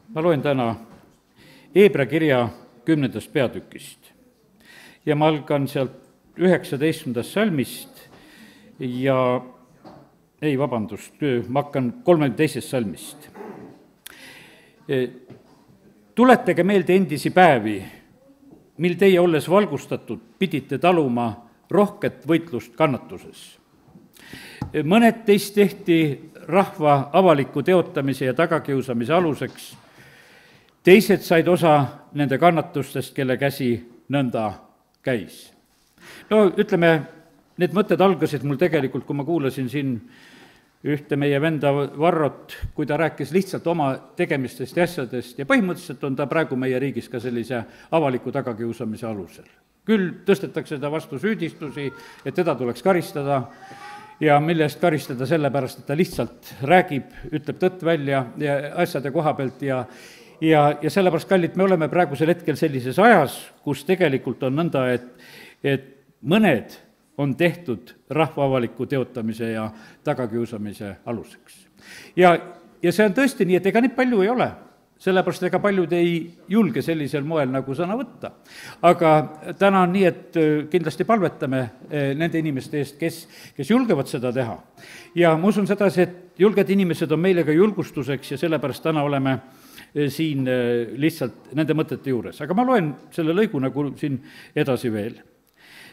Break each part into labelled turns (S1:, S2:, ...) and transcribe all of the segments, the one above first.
S1: ma loen täna Hebra kirja 10. peatükist ja ma algan sealt 19. salmist ja ma hakkan 32. salmist. Tuletage meelde endisi päevi, mil teie, olles valgustatud, pidite taluma rohket võitlust kannatuses. Mõned teist tehti rahva avaliku teotamise ja tagakiusamise aluseks, teised said osa nende kannatustest, kelle käsi nõnda käis. No ütleme, need mõtted algasid mul tegelikult, kui ma kuulasin siin ühte meie venda Varrot, kui ta rääkis lihtsalt oma tegemistest ja asjadest ja põhimõtteliselt on ta praegu meie riigis ka sellise avaliku tagakiusamise alusel. Küll tõstetakse ta vastu süüdistusi, et teda tuleks karistada ja mille eest karistada, sellepärast, et ta lihtsalt räägib, ütleb tõtt välja ja asjade koha pealt ja sellepärast, kallid, me oleme praegusel hetkel sellises ajas, kus tegelikult on nõnda, et mõned on tehtud rahva avaliku teotamise ja tagakiusamise aluseks. Ja see on tõesti nii, et ega neid palju ei ole, sellepärast ega paljud ei julge sellisel moel nagu sõna võtta. Aga täna on nii, et kindlasti palvetame nende inimeste eest, kes julgevad seda teha. Ja ma usun sedasi, et julged inimesed on meile ka julgustuseks ja sellepärast täna oleme siin lihtsalt nende mõtete juures. Aga ma loen selle lõigu nagu siin edasi veel.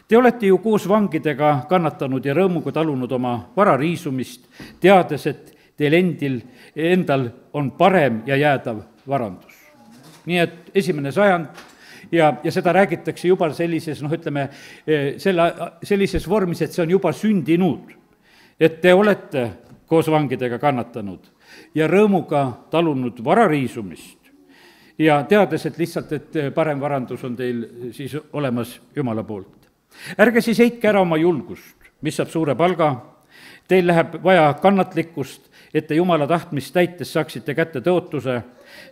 S1: Te olete ju koos vangidega kannatanud ja rõõmuga talunud oma vara riisumist, teades, et teil endal on parem ja jäädav varandus. Nii et 1. sajand ja seda räägitakse juba sellises, sellises vormis, et see on juba sündinud. Et te olete koos vangidega kannatanud ja rõõmuga talunud vara riisumist ja teades, et lihtsalt, et parem varandus on teil siis olemas Jumala poolt. Ärge siis heitke ära oma julgust, mis saab suure palga, teil läheb vaja kannatlikkust, et te Jumala tahtmist täites saaksite kätte tõotuse,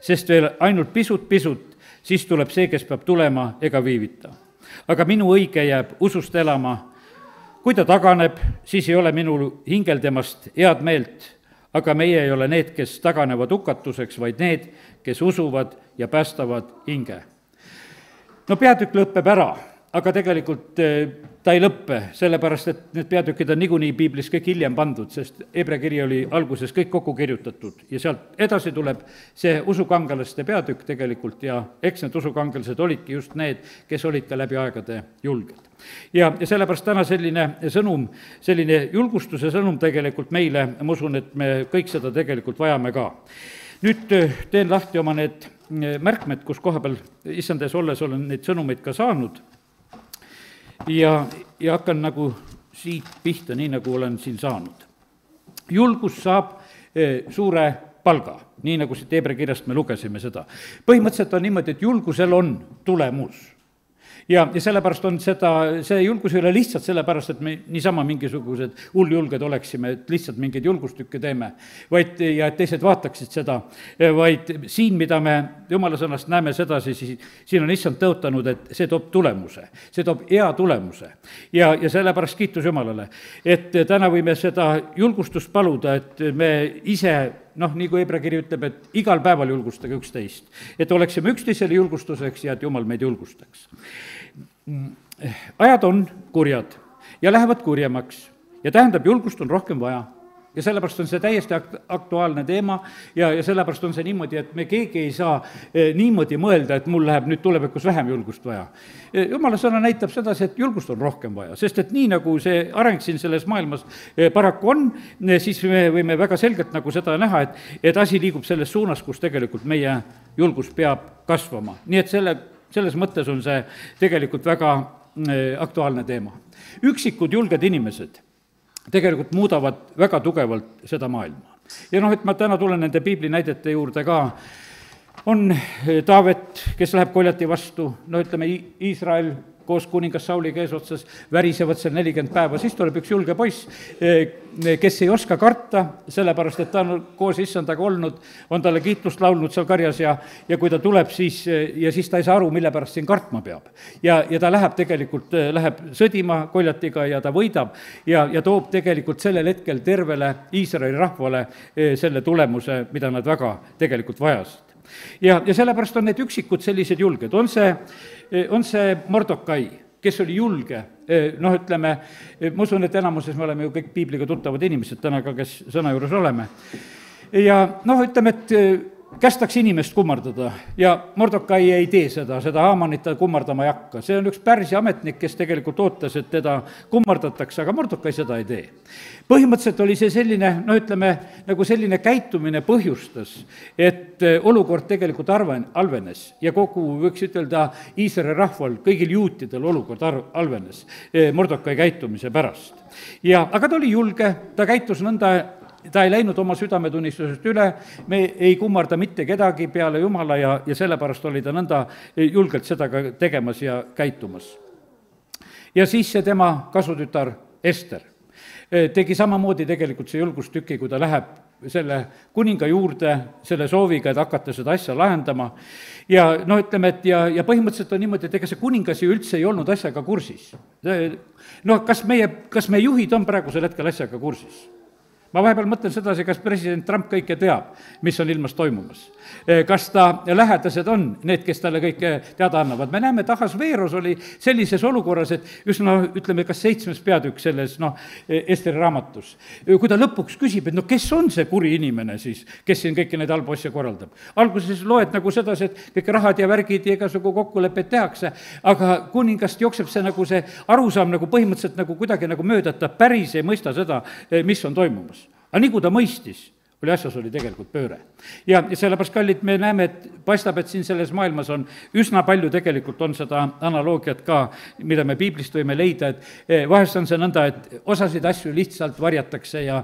S1: sest veel ainult pisut, siis tuleb see, kes peab tulema, ega viivita. Aga minu õige jääb usust elama, kui ta taganeb, siis ei ole minul hingel temast head meelt, aga meie ei ole need, kes taganevad hukatuseks, vaid need, kes usuvad ja päästavad hinge. No peatükk lõpeb ära, aga tegelikult ta ei lõppe, sellepärast, et need peatükid on niikuinii piiblis kõik hiljem pandud, sest Hebra kiri oli alguses kõik kokku kirjutatud ja sealt edasi tuleb see usukangelaste peatükk tegelikult ja eks need usukangelased olidki just need, kes olid ka läbi aegade julged. Ja sellepärast täna selline sõnum, selline julgustuse sõnum tegelikult meile, ma usun, et me kõik seda tegelikult vajame ka. Nüüd teen lahti oma need märkmed, kus koha peal issandes olles olen neid sõnumeid ka saanud. Ja hakkan nagu siit pihta, nii nagu olen siin saanud. Julgus saab suure palga, nii nagu siit Hebra kirjast me lugesime seda. Põhimõtteliselt on niimoodi, et julgusel on tulemus. Ja sellepärast on see julgus ei ole lihtsalt sellepärast, et me niisama mingisugused hulljulged oleksime, et lihtsalt mingeid julgustükke teeme, ja et teised vaataksid seda, vaid siin, mida me Jumala sõnast näeme sedasi, siin on issand tõotanud, et see toob tulemuse, see toob hea tulemuse. Ja sellepärast kiitus Jumalale, et täna võime seda julgustust paluda, et me ise nii kui Hebra kiri ütleb, et igal päeval julgustage üksteist, et oleksime üksteisele julgustuseks ja et Jumal meid julgustaks. Ajad on kurjad ja lähevad kurjemaks ja tähendab, julgust on rohkem vaja. Ja sellepärast on see täiesti aktuaalne teema ja sellepärast on see niimoodi, et me keegi ei saa niimoodi mõelda, et mul läheb nüüd tulevikus vähem julgust vaja. Jumala sõna näitab sedasi, et julgust on rohkem vaja, sest et nii nagu see areng siin selles maailmas paraku on, siis me võime väga selgelt nagu seda näha, et asi liigub selles suunas, kus tegelikult meie julgus peab kasvama. Nii et selles mõttes on see tegelikult väga aktuaalne teema. Üksikud julged inimesed tegelikult muudavad väga tugevalt seda maailma. Ja et ma täna tulen nende piibli näidete juurde ka, on Taavet, kes läheb Goljati vastu, Iisrael koos kuningas Sauliga eesotsas värisevad seal 40 päeva, siis tuleb üks julge poiss, kes ei oska karta, sellepärast, et ta on koos issandaga olnud, on talle kiitlust laulnud seal karjas ja kui ta tuleb, siis ta ei saa aru, mille pärast siin kartma peab. Ja ta läheb sõdima Goljatiga ja ta võidab ja toob tegelikult sellel hetkel tervele Iisraeli rahvale selle tulemuse, mida nad väga tegelikult vajasid. ja sellepärast on need üksikud sellised julged, on see Mordokai, kes oli julge, noh, ütleme, ma usun, et enamuses me oleme ju kõik piibliga tuttavad inimesed täna ka, kes sõna juures oleme. Ja noh, ütleme, et kästakse inimest kummardada ja Mordokai ei tee seda Haamanit ta kummardama ei hakka. See on üks Pärsia ametnik, kes tegelikult ootas, et teda kummardatakse, aga Mordokai seda ei tee. Põhimõtteliselt oli see selline, no ütleme, nagu selline käitumine põhjustas, et olukord tegelikult halvenes ja kogu, võiks ütelda, Iisraeli rahval, kõigil juutidel olukord halvenes Mordokai käitumise pärast. Aga ta oli julge, ta käitus nõnda, ta ei läinud oma südametunnistusest üle, me ei kummarda mitte kedagi peale Jumala ja sellepärast oli ta nõnda julgelt seda ka tegemas ja käitumas. Ja siis see tema kasutütar Ester tegi samamoodi tegelikult see julgustüki, kui ta läheb selle kuninga juurde selle sooviga, et hakata seda asja lahendama. Ja no ütleme, et ja põhimõtteliselt on niimoodi, et ega see kuningas ju üldse ei olnud asjaga kursis. No kas meie juhid on praegusel hetkel asjaga kursis? Ma vahepeal mõtlen sedasi, kas president Trump kõike teab, mis on ilmas toimumas. Kas ta lähedased on need, kes talle kõike teada annavad. Me näeme, et Ahasveeros oli sellises olukorras, et just ütleme, kas 7. peatükk selles Esteri raamatus. Kui ta lõpuks küsib, et kes on see kuri inimene siis, kes siin kõiki neid halbu asja korraldab. Alguses loed nagu sedasi, et kõik rahad ja värgid ja igasugu kokkulepped tehakse, aga kuningast jookseb see nagu see arusaam nagu põhimõtteliselt nagu kuidagi nagu mööda, et ta päris ei mõista seda, mis on toimumas. Aga nii kui ta mõistis, asjas oli tegelikult pööre. Ja sellepärast, kallid, me näeme, et paistab, et siin selles maailmas on üsna palju tegelikult on seda analoogiat ka, mida me piiblist võime leida, et vahest on see nõnda, et osasid asju lihtsalt varjatakse ja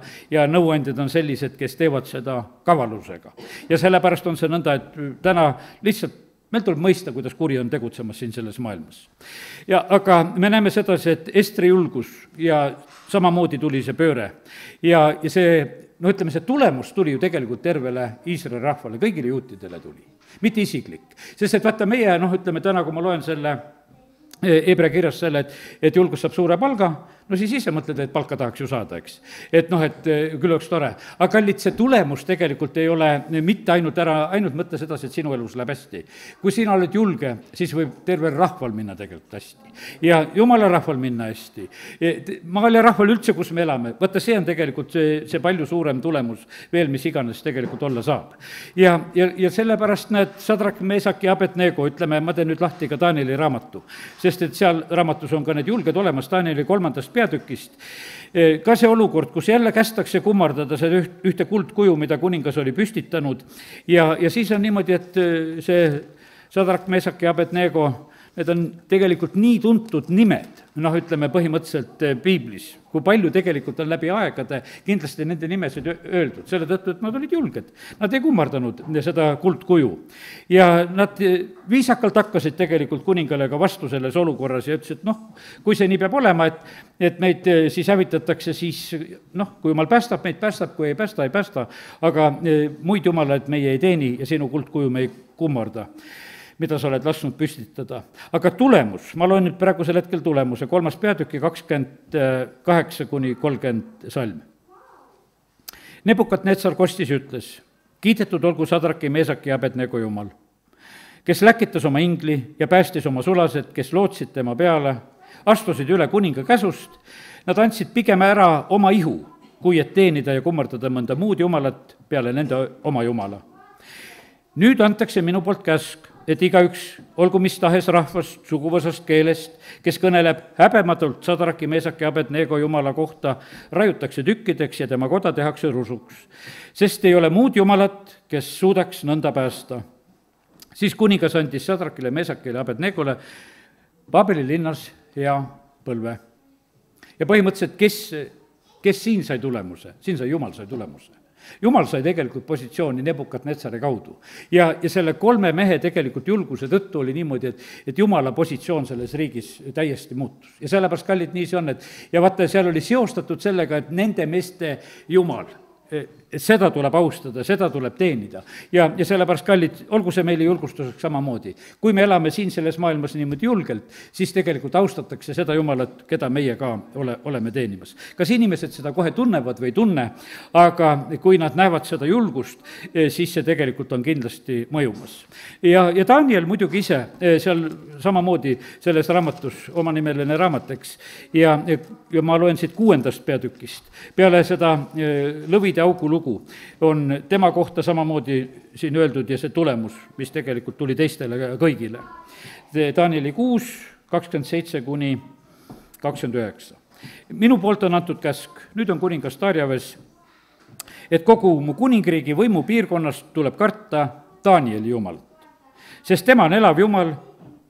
S1: nõuandjad on sellised, kes teevad seda kavalusega. Ja sellepärast on see nõnda, et täna lihtsalt meil tuleb mõista, kuidas kuri on tegutsemas siin selles maailmas. Aga me näeme sedasi, et Estri julgus ja samamoodi tuli see pööre. Ja see, no ütleme, see tulemus tuli ju tegelikult tervele Iisraeli rahvale, kõigile juutidele tuli, mitte isiklik. Sest et vaata meie, no ütleme täna, kui ma loen selle Hebra kirjas selle, et julgus saab suure palga, no siis ise mõtled, et palka tahaks ju saada, eks. Et noh, et küll oleks tore. Aga kallid, see tulemus tegelikult ei ole mitte ainult mõtle sedasi, et sinu elus läheb hästi. Kui sina oled julge, siis võib tervel rahval minna tegelikult hästi. Ja Jumala rahval minna hästi. Maal ja rahval üldse, kus me elame, võtta see on tegelikult see palju suurem tulemus veel, mis iganes tegelikult olla saab. Ja sellepärast näed, Sadrak, Meesak ja Abednego, ütleme, ma teen nüüd lahti ka Danieli raamatu, sest et seal raamatus on ka need julged olemas Danieli 3. peatükist. Ka see olukord, kus jälle kästakse kummardada seda ühte kuldkuju, mida kuningas oli püstitanud ja siis on niimoodi, et see Sadrak, Meesak ja Abednego, need on tegelikult nii tuntud nimed, noh, ütleme põhimõtteliselt piiblis, kui palju tegelikult on läbi aegade kindlasti nende nimesid öeldud, selle tõttu, et nad olid julged. Nad ei kummardanud seda kuldkuju. Ja nad viisakalt hakkasid tegelikult kuningale ka vastu selles olukorras ja ütlesid, kui see nii peab olema, et meid siis hävitatakse, siis kui jumal päästab, meid päästab, kui ei päästa, aga muid jumalaid meie ei teeni ja sinu kuldkuju me ei kummarda, mida sa oled lasknud püstitada. Aga tulemus, ma loen nüüd praegusel hetkel tulemuse, 3. peatüki 28-30 salm. Nebukadnetsar kostis ütles, kiidetud olgu Sadraki, Meesaki ja Abednego Jumal, kes läkitas oma ingli ja päästis oma sulased, kes lootsid tema peale, astusid üle kuninga käsust, nad andsid pigem ära oma ihu, kui et teenida ja kummardada mõnda muud jumalat peale nende oma jumala. Nüüd antakse minu poolt käsk, et igaüks, olgu mis tahes rahvast, suguvõsast, keelest, kes kõneleb häbematult Sadraki, Meesaki ja Abednego jumala kohta, raiutakse tükkideks ja tema koda tehakse rusuks, sest ei ole muud jumalat, kes suudaks nõnda päästa. Siis kuningas andis Sadrakile, Meesakile ja Abednegole Babeli linnas hea põlve. Ja põhimõtteliselt, kes siin sai tulemuse? Siin sai Jumal sai tulemuse. Jumal sai tegelikult positsiooni Nebukadnetsari kaudu. Ja selle 3 mehe tegelikult julguse tõttu oli niimoodi, et Jumala positsioon selles riigis täiesti muutus. Ja sellepärast, kallid, nii see on, et ja vaata, seal oli seostatud sellega, et nende meeste Jumal seda tuleb austada, seda tuleb teenida. ja sellepärast, kallid, olgu see meile julgustuseks samamoodi. kui me elame siin selles maailmas niimoodi julgelt, siis tegelikult austatakse seda Jumalat, keda meie ka oleme teenimas. kas inimesed seda kohe tunnevad või ei tunne, aga kui nad näevad seda julgust, siis see tegelikult on kindlasti mõjumas. ja Daniel muidugi ise seal samamoodi selles raamatus, omanimeline raamat, eks, ja ma loen siit 6. peatükist, peale seda lõvide augu lugu on tema kohta samamoodi siin öeldud ja see tulemus, mis tegelikult tuli teistele kõigile. Danieli 6, 27 kuni 29. minu poolt on antud käsk, nüüd on kuningas Darjaves, et kogu mu kuningriigi võimupiirkonnast tuleb karta Danieli Jumalat, sest tema on elav Jumal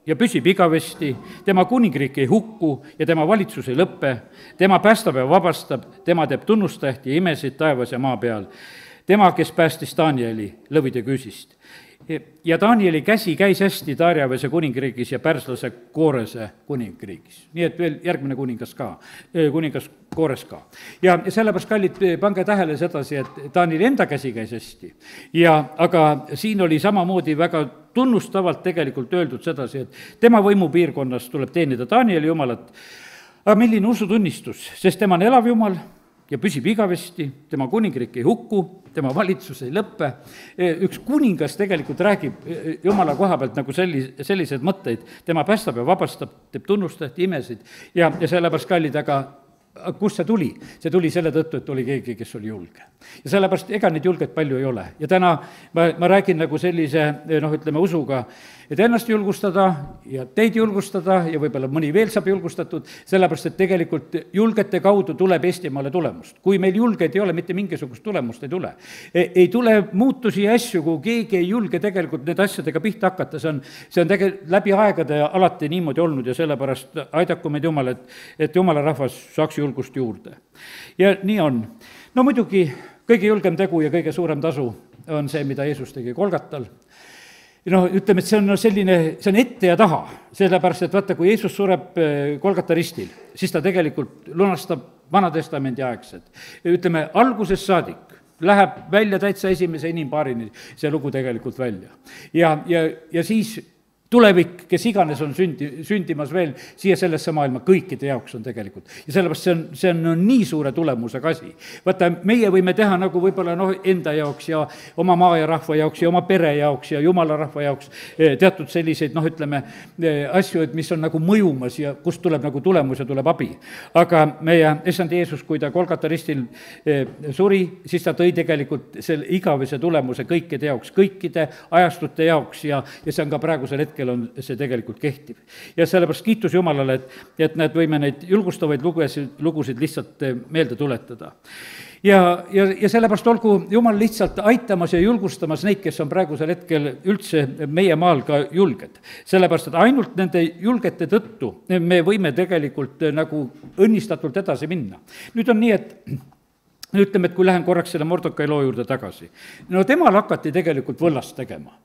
S1: ja püsib igavesti, tema kuningriik ei hukku ja tema valitsus ei lõppe, tema päästab ja vabastab, tema teeb tunnustähti ja imesid taevas ja maa peal, tema, kes päästis Danieli lõvide küüsist. Ja Danieli käsi käis hästi Darjavese kuningriigis ja pärslase Koorese kuningriigis. Nii et veel järgmine kuningas Koores ka. Ja sellepärast, kallid, pange tähele sedasi, et Danieli enda käsi käis hästi. Aga siin oli samamoodi väga tunnustavalt tegelikult öeldud sedasi, et tema võimupiirkonnas tuleb teenida Danieli Jumalat. Aga milline usutunnistus, sest tema on elav Jumal ja püsib igavesti, tema kuningriik ei hukku, tema valitsus ei lõppe. Üks kuningas tegelikult räägib Jumala koha pealt nagu sellised mõtteid, tema päästab ja vabastab, teeb tunnustajat, imesid ja sellepärast, kallid, aga kust see tuli? See tuli selle tõttu, et oli keegi, kes oli julge. Ja sellepärast, ega neid julgeid palju ei ole. Ja täna ma räägin nagu sellise, ütleme, usuga, et ennast julgustada ja teid julgustada ja võib-olla mõni veel saab julgustatud, sellepärast, et tegelikult julgete kaudu tuleb Eestimaale tulemust. Kui meil julgeid ei ole, mitte mingisugust tulemust ei tule. Ei tule muutusi ja asju, kui keegi ei julge tegelikult need asjadega pihta hakata, see on tegelikult läbi aegade alati niimoodi olnud ja sellepärast aidaku meid Jumal, et Jumala rahvas saaks julgust juurde. Ja nii on. No muidugi kõige julgem tegu ja kõige suurem tasu on see, mida Jeesus tegi Golgatal. Ütleme, et see on ette ja taha, sellepärast, et vaata, kui Jeesus sureb Golgata ristil, siis ta tegelikult lunastab Vana-testamendi aegsed. Ütleme, algusest saadik läheb välja täitsa esimese inimpaarini see lugu tegelikult välja. Ja siis tulevik, kes iganes on sündimas veel siia sellesse maailma, kõikide jaoks on tegelikult. Ja sellepärast see on nii suure tulemusega asi. Vaata, meie võime teha nagu võib-olla enda jaoks ja oma maa ja rahva jaoks ja oma pere jaoks ja Jumala rahva jaoks teatud selliseid, ütleme, asju, et mis on nagu mõjumas ja kust tuleb nagu tulemus ja tuleb abi. Aga meie Issand Jeesus, kui ta Golgata ristil suri, siis ta tõi tegelikult selle igavese tulemuse kõikide jaoks, kõikide ajastute jaoks ja see on ka praegusel hetkel on see tegelikult kehtiv. Ja sellepärast kiitus Jumalale, et need võime neid julgustavaid lugusid lihtsalt meelde tuletada. Ja sellepärast olgu Jumal lihtsalt aitamas ja julgustamas neid, kes on praegusel hetkel üldse meie maal ka julged. Sellepärast, et ainult nende julgete tõttu me võime tegelikult nagu õnnistatult edasi minna. Nüüd on nii, et ütleme, et kui lähen korraks selle Mordokai loo juurde tagasi, temal hakati tegelikult võllast tegema.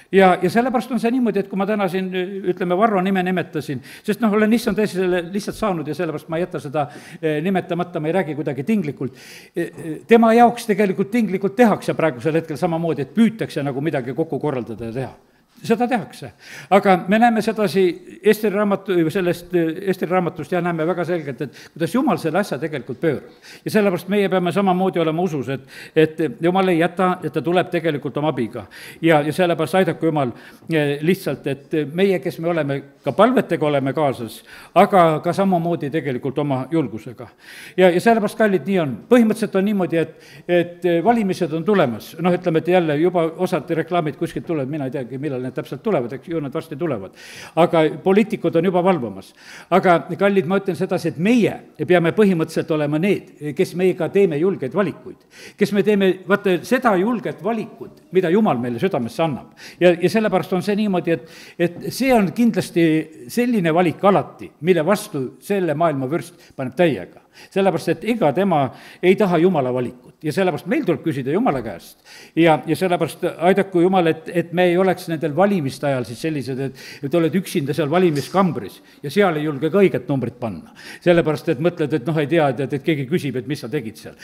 S1: Ja sellepärast on see niimoodi, et kui ma täna siin, ütleme, Varro nime nimetasin, sest olen issand tõesti selle lihtsalt saanud ja sellepärast ma ei jäta seda nimetamata, ma ei räägi kuidagi tinglikult. Tema jaoks tegelikult tinglikult tehakse praegusel hetkel samamoodi, et püütakse nagu midagi kokku korraldada ja teha. Seda tehakse. Aga me näeme sedasi Esteri raamatust ja näeme väga selgelt, et kuidas Jumal selle asja tegelikult pöörab. Ja sellepärast meie peame samamoodi olema usus, et Jumal ei jäta, et ta tuleb tegelikult oma abiga. Ja sellepärast aidaku Jumal lihtsalt, et meie, kes me oleme, ka palvetega oleme kaasas, aga ka samamoodi tegelikult oma julgusega. Ja sellepärast, kallid, nii on. Põhimõtteliselt on niimoodi, et valimised on tulemas. Ütleme, et jälle juba osad reklaamid kuskilt tulevad, mina ei teagi, millal need täpselt tulevad, eks ju, nad varsti tulevad. Aga poliitikud on juba valvamas. Aga kallid, ma ütlen sedasi, et meie peame põhimõtteliselt olema need, kes meiega teeme julgeid valikuid. Kes me teeme, vaata, seda julget valikut, mida Jumal meile südamesse annab. Ja sellepärast on see niimoodi, et see on kindlasti selline valik alati, mille vastu selle maailma vürst paneb täiega. Sellepärast, et ega tema ei taha Jumala valikut ja sellepärast meil tuleb küsida Jumala käest. Ja sellepärast aidaku Jumal, et me ei oleks nendel valimiste ajal siis sellised, et oled üksinda seal valimiskambris ja seal ei julge ka õiget numbrit panna. Sellepärast, et mõtled, et ei tea, et keegi küsib, et mis sa tegid seal.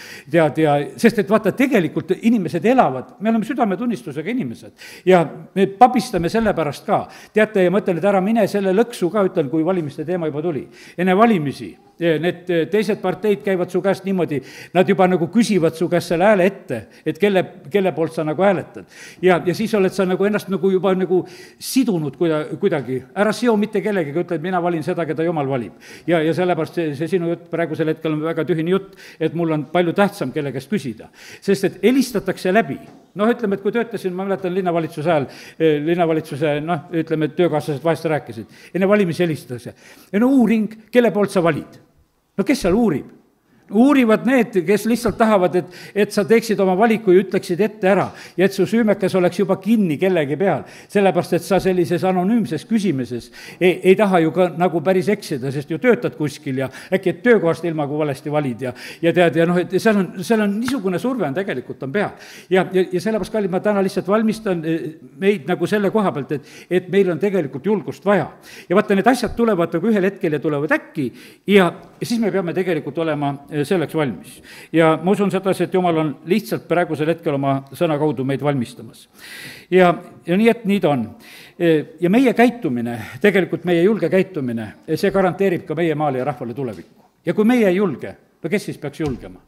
S1: Sest et vaata, tegelikult inimesed elavad, me oleme südametunnistusega inimesed ja me pabistame selle pärast ka. Teate, ja mõtlen, et ära mine selle lõksu ka, ütlen, kui valimiste teema juba tuli. Enne valimisi need teised parteid käivad su käest niimoodi, nad juba nagu küsivad su käest selle hääle ette, et kelle poolt sa nagu hääletad. Ja siis oled sa nagu ennast nagu juba nagu sidunud kuidagi. Ära seo mitte kellegagi, ütle, et mina valin seda, keda Jumal valib. Ja sellepärast see sinu jutt praegusel hetkel on väga tühine jutt, et mul on palju tähtsam, kelle käest küsida. Sest et helistatakse läbi. Ütleme, et kui töötasin, ma mäletan linnavalitsuse ajal, linnavalitsuse, ütleme, et töökaaslased vahest rääkisid. Enne valimisi helistatakse. Uuring, kelle poolt sa valid? Kes seal uurib? Uurivad need, kes lihtsalt tahavad, et sa teeksid oma valiku ja ütleksid ette ära ja et su süümekas oleks juba kinni kellegi peal. Sellepärast, et sa sellises anonüümses küsimises ei taha ju ka nagu päris eksida, sest ju töötad kuskil ja äkki et töökohast ilma, kui valesti valid ja tead, et seal on niisugune surve on tegelikult on peal. Ja sellepärast, kallid, ma täna lihtsalt valmistan meid nagu selle koha pealt, et meil on tegelikult julgust vaja. Ja vaata, need asjad tulevad nagu ühel hetkel ja tulevad äkki ja siis me peame tegelikult olema selleks valmis. Ja ma usun sedasi, et Jumal on lihtsalt praegusel hetkel oma sõna kaudu meid valmistamas. Ja nii, et nii ta on. Ja meie käitumine, tegelikult meie julge käitumine, see garanteerib ka meie maale ja rahvale tulevikku. Ja kui meie ei julge, kes siis peaks julgema?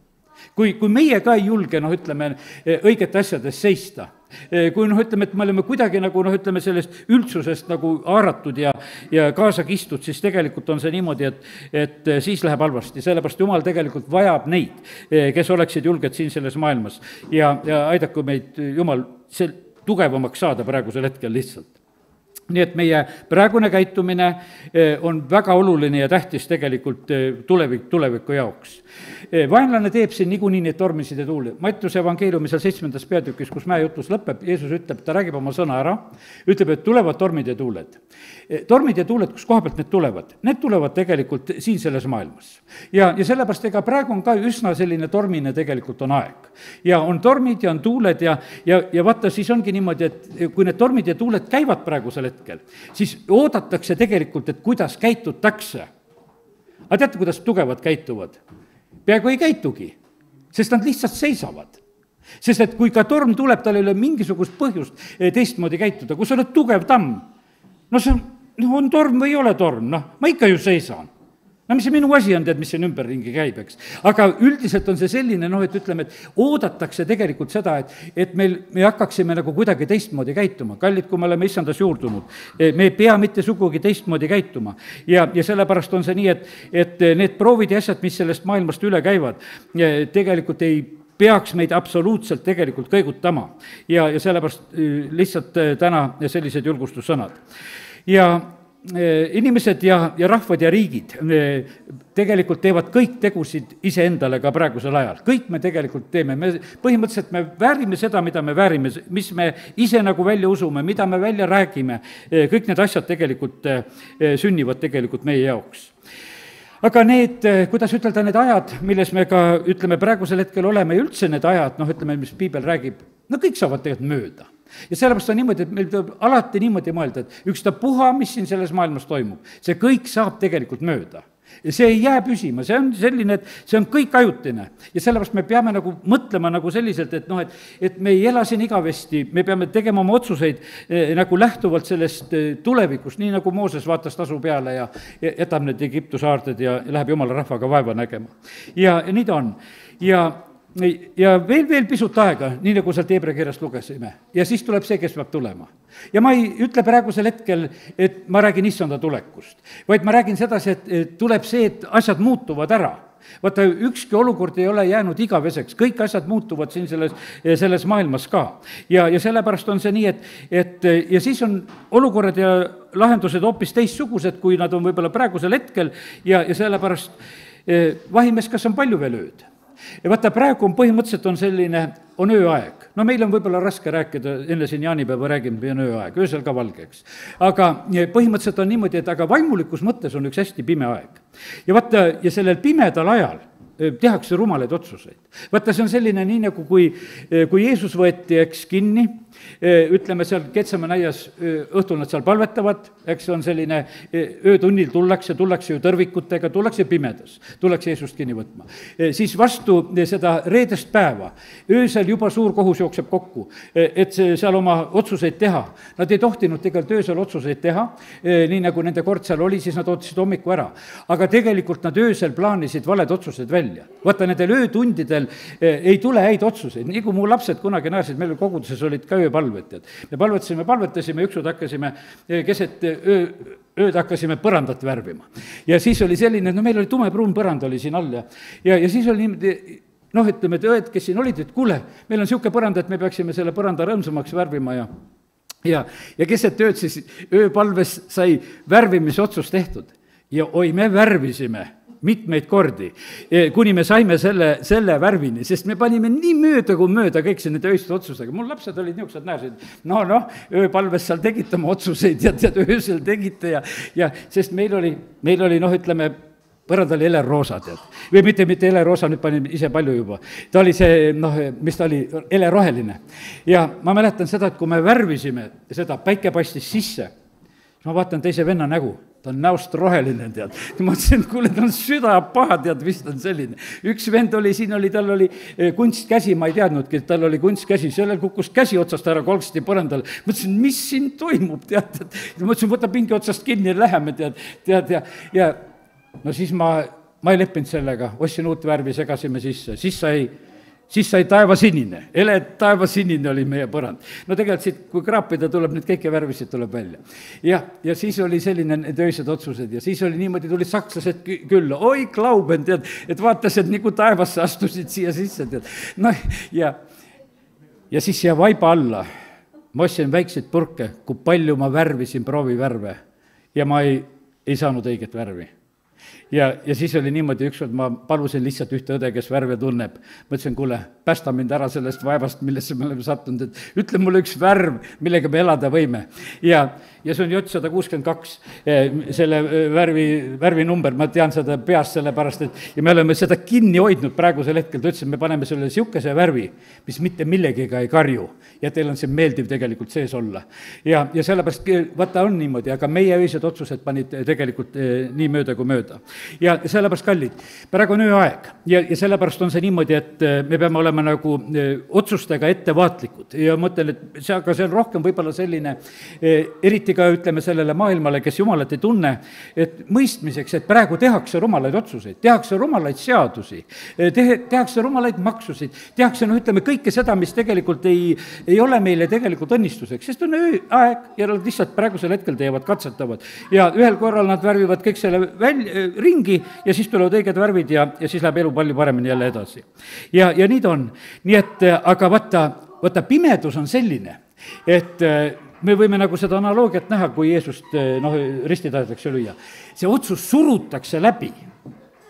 S1: Kui meie ka ei julge, ütleme, õigete asjades seista, kui ütleme, et me oleme kuidagi nagu ütleme, sellest üldsusest nagu haaratud ja kaasa kistud, siis tegelikult on see niimoodi, et siis läheb halvasti, sellepärast Jumal tegelikult vajab neid, kes oleksid julged siin selles maailmas ja aidaku meid Jumal tugevamaks saada praegusel hetkel lihtsalt. Nii et meie praegune käitumine on väga oluline ja tähtis tegelikult tuleviku jaoks. Vaenlane teeb siin niikuinii neid tormisid ja tuuli. Mattiuse evangeeliumi seal 7. peatükis, kus mäejutlus lõpeb, Jeesus ütleb, ta räägib oma sõna ära, ütleb, et tulevad tormid ja tuuled. Tormid ja tuuled, kus koha pealt need tulevad? Need tulevad tegelikult siin selles maailmas. Ja sellepärast ega praegu on ka üsna selline tormine tegelikult on aeg. Ja on tormid ja on tuuled ja vaata, siis ongi niimoodi, et kui need tormid ja tuuled käivad praegusel hetkel, siis oodatakse tegelikult, et kuidas käitutakse. Aga teate, kuidas tugevad käituvad? Peaaegu ei käitugi, sest nad lihtsalt seisavad. Sest et kui ka torm tuleb, tal ei ole mingisugust põhjust teistmoodi käituda, kui sa oled tugev tamm. See on torm või ei ole torm, ma ikka ju seisan. Mis see minu asi on, mis siin ümberringi käib, eks. Aga üldiselt on see selline, et ütleme, et oodatakse tegelikult seda, et me hakkaksime nagu kuidagi teistmoodi käituma. Kallid, kui me oleme issandas juurdunud, me ei pea mitte sugugi teistmoodi käituma. Ja sellepärast on see nii, et need proovid ja asjad, mis sellest maailmast üle käivad, tegelikult ei peaks meid absoluutselt tegelikult kõigutama. Ja sellepärast lihtsalt täna sellised julgustussõnad. Ja inimesed ja rahvad ja riigid tegelikult teevad kõik tegusid iseendale ka praegusel ajal. Kõik me tegelikult teeme. Me põhimõtteliselt me väärime seda, mida me väärime, mis me ise nagu välja usume, mida me välja räägime. Kõik need asjad tegelikult sünnivad tegelikult meie jaoks. Aga need, kuidas ütelda, need ajad, milles me ka, ütleme, praegusel hetkel oleme ja üldse need ajad, ütleme, mis piibel räägib, kõik saavad tegelikult mööda. Ja sellepärast on niimoodi, et meil tuleb alati niimoodi mõelda, et ükstapuha, mis siin selles maailmas toimub, see kõik saab tegelikult mööda. Ja see ei jää püsima, see on selline, et see on kõik ajutine. Ja sellepärast me peame nagu mõtlema nagu selliselt, et me ei ela siin igavesti, me peame tegema oma otsuseid nagu lähtuvalt sellest tulevikust, nii nagu Mooses vaatas tasu peale ja jätab need Egiptuse aarded ja läheb Jumala rahvaga vaeva nägema. Ja nii ta on. Ja veel pisut aega, nii nagu sealt Hebra kirjast lugesime. Ja siis tuleb see, kes peab tulema. Ja ma ei ütle praegusel hetkel, et ma räägin issanda tulekust, vaid ma räägin sedasi, et tuleb see, et asjad muutuvad ära. Vaata, ükski olukord ei ole jäänud igaveseks, kõik asjad muutuvad siin selles maailmas ka. Ja sellepärast on see nii, et ja siis on olukorrad ja lahendused hoopis teistsugused, kui nad on võib-olla praegusel hetkel ja sellepärast vahimees, kas on palju veel ööd? ja vaata, praegu on põhimõtteliselt on selline, on ööaeg. No meil on võib-olla raske rääkida, enne siin jaanipäeva räägime, on ööaeg, öösel ka valge, eks. aga põhimõtteliselt on niimoodi, et aga vaimulikus mõttes on üks hästi pime aeg. Ja vaata, ja sellel pimedal ajal tehakse rumalaid otsuseid. Vaata, see on selline nii, nagu kui Jeesus võeti, eks, kinni, ütleme seal Getsemani aias, õhtul nad seal palvetavad, eks, on selline öötunnil tullakse ju tõrvikutega, tullakse pimedas, tullakse Jeesust kinni võtma. Siis vastu seda reedest päeva, öösel juba suur kohus jookseb kokku, et seal oma otsuseid teha. Nad ei tohtinud tegelikult öösel otsuseid teha, nii nagu nende kord seal oli, siis nad ootasid hommiku ära. Aga tegelikult nad öösel plaanisid valed otsused välja. Vaata, nendel öötundidel ei tule häid otsuseid, nii kui mu lapsed kunagi naersid, meil koguduses olid ka ööpalved, tead. Me palvetasime, üksud hakkasime keset ööd hakkasime põrandat värvima. Ja siis oli selline, no meil oli tumepruun põrand oli siin all ja siis oli niimoodi, noh, ütleme, et õed, kes siin olid, et kuule, meil on niisugune põrand, et me peaksime selle põranda rõõmsamaks värvima ja keset ööd siis ööpalves sai värvimisotsus tehtud. Ja oi, me värvisime mitmeid kordi, kuni me saime selle värvini, sest me panime nii mööda kui mööda kõik see nende öösed otsusega. Mul lapsed olid niisugused, näesid, ööpalves seal tegite oma otsuseid ja tead, öösel tegite ja sest meil oli, noh, ütleme, põrand oli heleroosa, tead. Või mitte heleroosa, nüüd panin ise palju juba. Ta oli see, mis ta oli, heleroheline. Ja ma mäletan seda, et kui me värvisime seda, päike paistis sisse, ma vaatan teise venna nägu, ta on näost roheline, tead. Ma mõtlesin, et kuule, ta on süda paha, tead, vist on selline. Üks vend oli, tal oli kunstkäsi, ma ei teadnudki, et tal oli kunstkäsi, sellel kukkus käsi otsast ära kolksiti põrandal. Mõtlesin, mis siin toimub, tead. Mõtlesin, võta pingi otsast kinni ja läheme, tead. Ja no siis ma ei leppinud sellega, ostsin uut värvi, segasime sisse, siis sai taevasinine, taevasinine oli meie põrand. No tegelikult siit, kui kraapida tuleb, nüüd kõiki värvisid tuleb välja. Ja siis oli selline need öösed otsused ja siis oli niimoodi, tulid sakslased küll, oi, Glauben, tead, et vaatasid, nagu taevasse astusid siia sisse, tead. Noh, ja siis siia vaiba alla ma ostsin väikseid purke, kui palju ma värvisin proovivärve ja ma ei saanud õiget värvi. Ja siis oli niimoodi, ükskord ma palusin lihtsalt ühte õde, kes värve tunneb. Mõtlesin, kuule, päästa mind ära sellest vaevast, millesse me oleme sattunud, et ütle mulle üks värv, millega me elada võime. Ja see on J162, selle värvi number, ma tean seda peast sellepärast, et ja me oleme seda kinni hoidnud praegusel hetkel, ta ütles, et me paneme selle siukese värvi, mis mitte millegiga ei karju ja teil on see meeldiv tegelikult sees olla. Ja sellepärast, vaata on niimoodi, aga meie öised otsused panid tegelikult nii mööda kui mööda. Ja sellepärast, kallid, praegu on ööaeg ja sellepärast on see niimoodi, et me peame olema nagu otsustega ettevaatlikud ja mõtlen, et see on rohkem võib-olla selline, eriti ka ütleme sellele maailmale, kes Jumalat ei tunne, et mõistmiseks, et praegu tehakse rumalaid otsuseid, tehakse rumalaid seadusi, tehakse rumalaid maksusid, tehakse, ütleme, kõike seda, mis tegelikult ei ole meile tegelikult õnnistuseks, sest on ööaeg ja nad lihtsalt praegusel hetkel teevad, katsetavad ja ühel korral nad värvivad kõik selle ringi ja siis tulevad õiged värvid ja siis läheb elu palju paremini jälle edasi. Ja nii ta on. Nii et, aga vaata, pimedus on selline, et me võime nagu seda analoogiat näha, kui Jeesust risti tahetakse lüüa. See otsus surutakse läbi.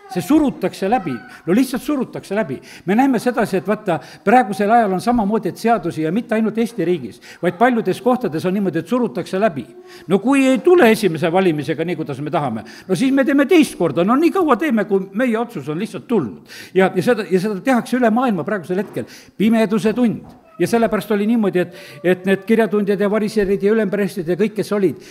S1: See surutakse läbi, no lihtsalt surutakse läbi. Me näeme sedasi, et vaata, praegusel ajal on samamoodi, et seadusi ja mitte ainult Eesti riigis, vaid paljudes kohtades on niimoodi, et surutakse läbi. No kui ei tule esimese valimisega nii, kuidas me tahame, no siis me teeme teist korda, no nii kaua teeme, kui meie otsus on lihtsalt tulnud. Ja seda tehakse üle maailma praegusel hetkel. Pimeduse tund. Ja sellepärast oli niimoodi, et need kirjatundjad ja variserid ja ülemprestid ja kõik, kes olid,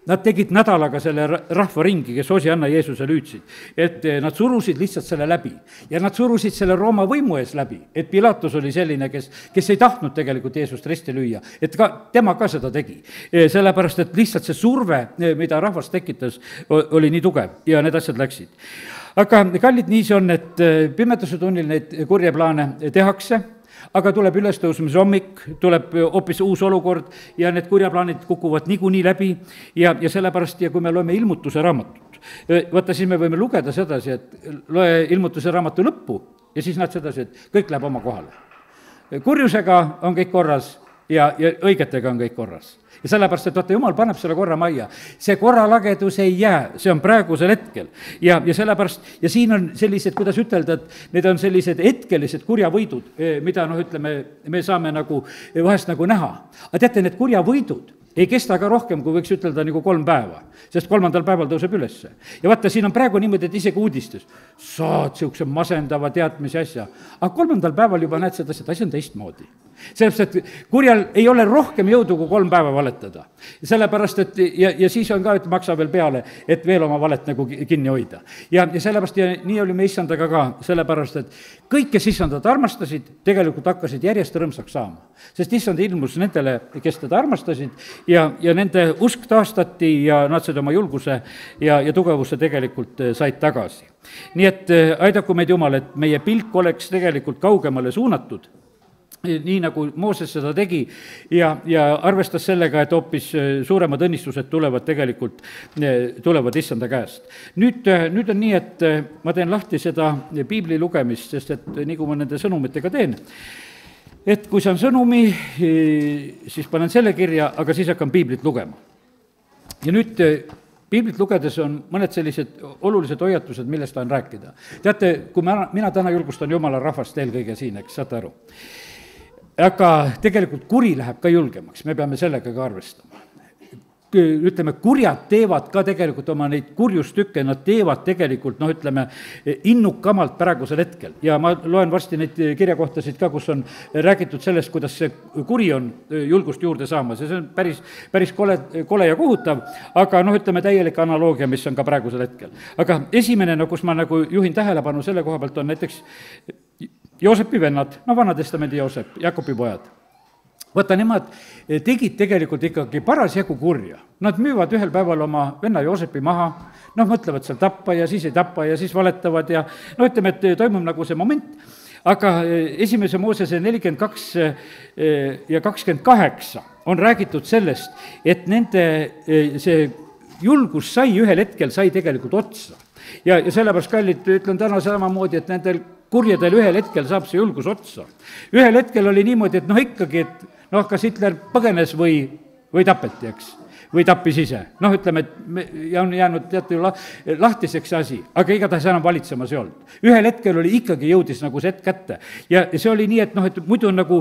S1: nad tegid nädalaga selle rahva ringi, kes Hosianna Jeesusele hüüdsid, et nad surusid lihtsalt selle läbi. Ja nad surusid selle Rooma võimu ees läbi, et Pilatus oli selline, kes ei tahtnud tegelikult Jeesust risti lüüa, et tema ka seda tegi. Sellepärast, et lihtsalt see surve, mida rahvas tekitas, oli nii tugev ja need asjad läksid. Aga kallid, nii see on, et pimeduse tunnil neid kurje plaane tehakse, aga tuleb ülestõusmise hommik, tuleb hoopis uus olukord ja need kurjaplaanid kukuvad niikuinii läbi ja sellepärast, ja kui me loeme ilmutuse raamatut, vaata, siis me võime lugeda sedasi, et loe ilmutuse raamatu lõppu ja siis näed sedasi, et kõik läheb oma kohale. Kurjusega on kõik korras, ja õigetega on kõik korras. Ja sellepärast, et vaata, jumal paneb selle korra majja. See korralagedus ei jää, see on praegusel hetkel. Ja sellepärast, ja siin on sellised, kuidas ütelda, et need on sellised hetkelised kurjavõidud, mida ütleme, me saame nagu vahest nagu näha. Aga teate, need kurjavõidud ei kesta ka rohkem, kui võiks ütelda nagu 3 päeva, sest 3. päeval tõuseb ülesse. Ja vaata, siin on praegu niimoodi, et isegi uudistes saad niisuguse masendava teadmise asja, aga 3. päeval juba näed seda, et asi on teistmoodi. Sellepärast, et kurjal ei ole rohkem jõudu kui 3 päeva valetada. Sellepärast, et ja siis on ka, et maksa veel peale, et veel oma valet nagu kinni hoida. Ja sellepärast, ja nii oli me issandaga ka, sellepärast, et kõik, kes issandat armastasid, tegelikult hakkasid järjest rõõmsaks saama. Sest issand ilmus nendele, kes teda armastasid, ja nende usk taastati ja nad said oma julguse ja tugevuse tegelikult said tagasi. Nii et aidaku meid Jumal, et meie pilk oleks tegelikult kaugemale suunatud, nii nagu Mooses seda tegi ja arvestas sellega, et hoopis suuremad õnnistused tulevad issanda käest. Nüüd on nii, et ma teen lahti seda piibli lugemist, sest et nii kui ma nende sõnumitega teen, et kui saan sõnumi, siis panen selle kirja, aga siis hakkan piiblit lugema. Ja nüüd piiblit lugedes on mõned sellised olulised hoiatused, millest tahan rääkida. Teate, kui mina täna julgustan Jumala rahvast eelkõige siin, eks saate aru. Aga tegelikult kuri läheb ka julgemaks, me peame sellega ka arvestama. Ütleme, kurjad teevad ka tegelikult oma neid kurjustükke, nad teevad tegelikult, innukamalt praegusel hetkel. Ja ma loen varsti neid kirjakohtasid ka, kus on räägitud sellest, kuidas see kuri on julgust juurde saamas ja see on päris kole ja kohutav, aga täielik analoogia, mis on ka praegusel hetkel. Aga esimene, kus ma nagu juhin tähelepanu selle koha pealt, on näiteks Joosepi vennad, Vana Testamendi Joosep, Jakobi pojad. Vaata, nemad tegid tegelikult ikkagi parasjagu kurja. Nad müüvad ühel päeval oma venna Joosepi maha, mõtlevad seal tappa ja siis ei tappa ja siis valetavad ja et toimub nagu see moment. Aga esimese Moosese 42 ja 28 on räägitud sellest, et nende see julgus ühel hetkel sai tegelikult otsa. Ja sellepärast, kallid, ütlen täna samamoodi, et nendel kurjadel ühel hetkel saab see julgus otsa. Ühel hetkel oli niimoodi, et ikkagi, et kas Hitler põgenes või tapeti, eks, või tappis ise. Ja on jäänud teate ju lahtiseks asi, aga igatahes enam valitsemas ei olnud. Ühel hetkel oli ikkagi jõudis nagu see hetk kätte. Ja see oli nii, et muidu on nagu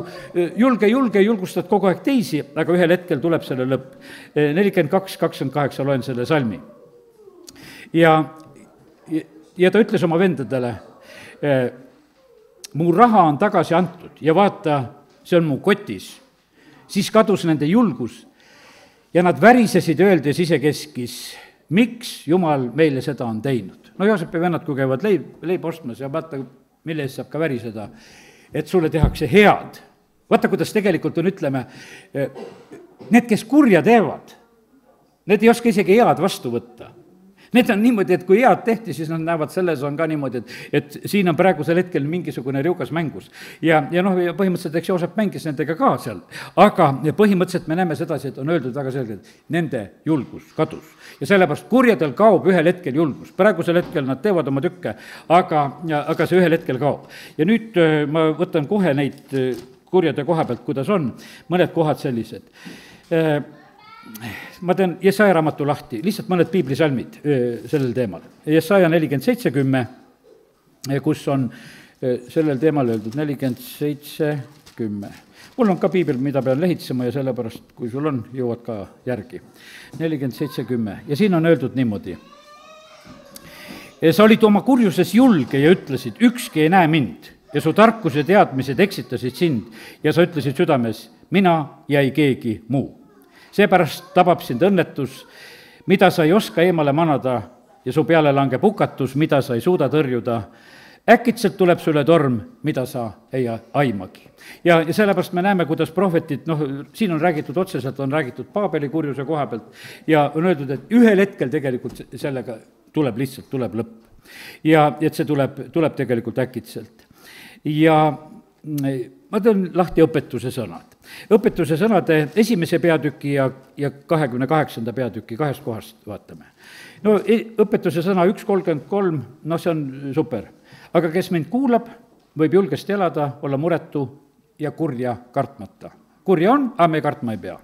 S1: julge, julgustad kogu aeg teisi, aga ühel hetkel tuleb selle lõpp. 42-28 loen selle salmi. Ja ta ütles oma vendadele, mu raha on tagasi antud ja vaata, see on mu kotis. Siis kadus nende julgus ja nad värisesid öeldes isekeskis, miks Jumal meile seda on teinud. Joosepi vennad, kui käivad leib ostmas ja vaata, mille eest saab ka väriseda, et sulle tehakse head. Vaata, kuidas tegelikult on, need, kes kurja teevad, need ei oska isegi head vastu võtta. Need on niimoodi, et kui head tehti, siis nad näevad, selles on ka niimoodi, et siin on praegusel hetkel mingisugune riugas mängus. Ja põhimõtteliselt, eks Joosep mängis nendega ka seal, aga põhimõtteliselt me näeme sedasi, et on öeldud väga selgelt, nende julgus kadus. Ja sellepärast kurjadel kaob ühel hetkel julgus. Praegusel hetkel nad teevad oma tükke, aga see ühel hetkel kaob. Ja nüüd ma võtan kohe neid kurjade koha pealt, kuidas on, mõned kohad sellised. Ma teen Jesaja raamatu lahti, lihtsalt mõned piiblisalmid sellel teemal. Jesaja 47:10, kus on sellel teemal öeldud 47:10. Mul on ka piibel, mida pean lehitsema ja sellepärast, kui sul on, jõuad ka järgi. 47:10 ja siin on öeldud niimoodi. Sa olid oma kurjuses julge ja ütlesid, ükski ei näe mind ja su tarkus ja teadmised eksitasid sind ja sa ütlesid südames, mina ja ei keegi muu. Seepärast tabab sind õnnetus, mida sa ei oska eemale manada ja su peale langeb hukatus, mida sa ei suuda tõrjuda. Äkitselt tuleb sulle torm, mida sa ei aimagi. Ja sellepärast me näeme, kuidas prohvetid, siin on räägitud otseselt, on räägitud Paabeli kurjuse koha pealt ja on öeldud, et ühel hetkel tegelikult sellega tuleb lõpp. Ja et see tuleb tegelikult äkitselt. Ja ma teen lahti õpetuse sõnad. Õpetuse sõnade 1. peatüki ja 28. peatüki 2 kohast vaatame. Õpetuse sõna 1.33, see on super. Aga kes mind kuulab, võib julgesti elada, olla muretu ja kurja kartmata. kurja on, aga me kartma ei pea.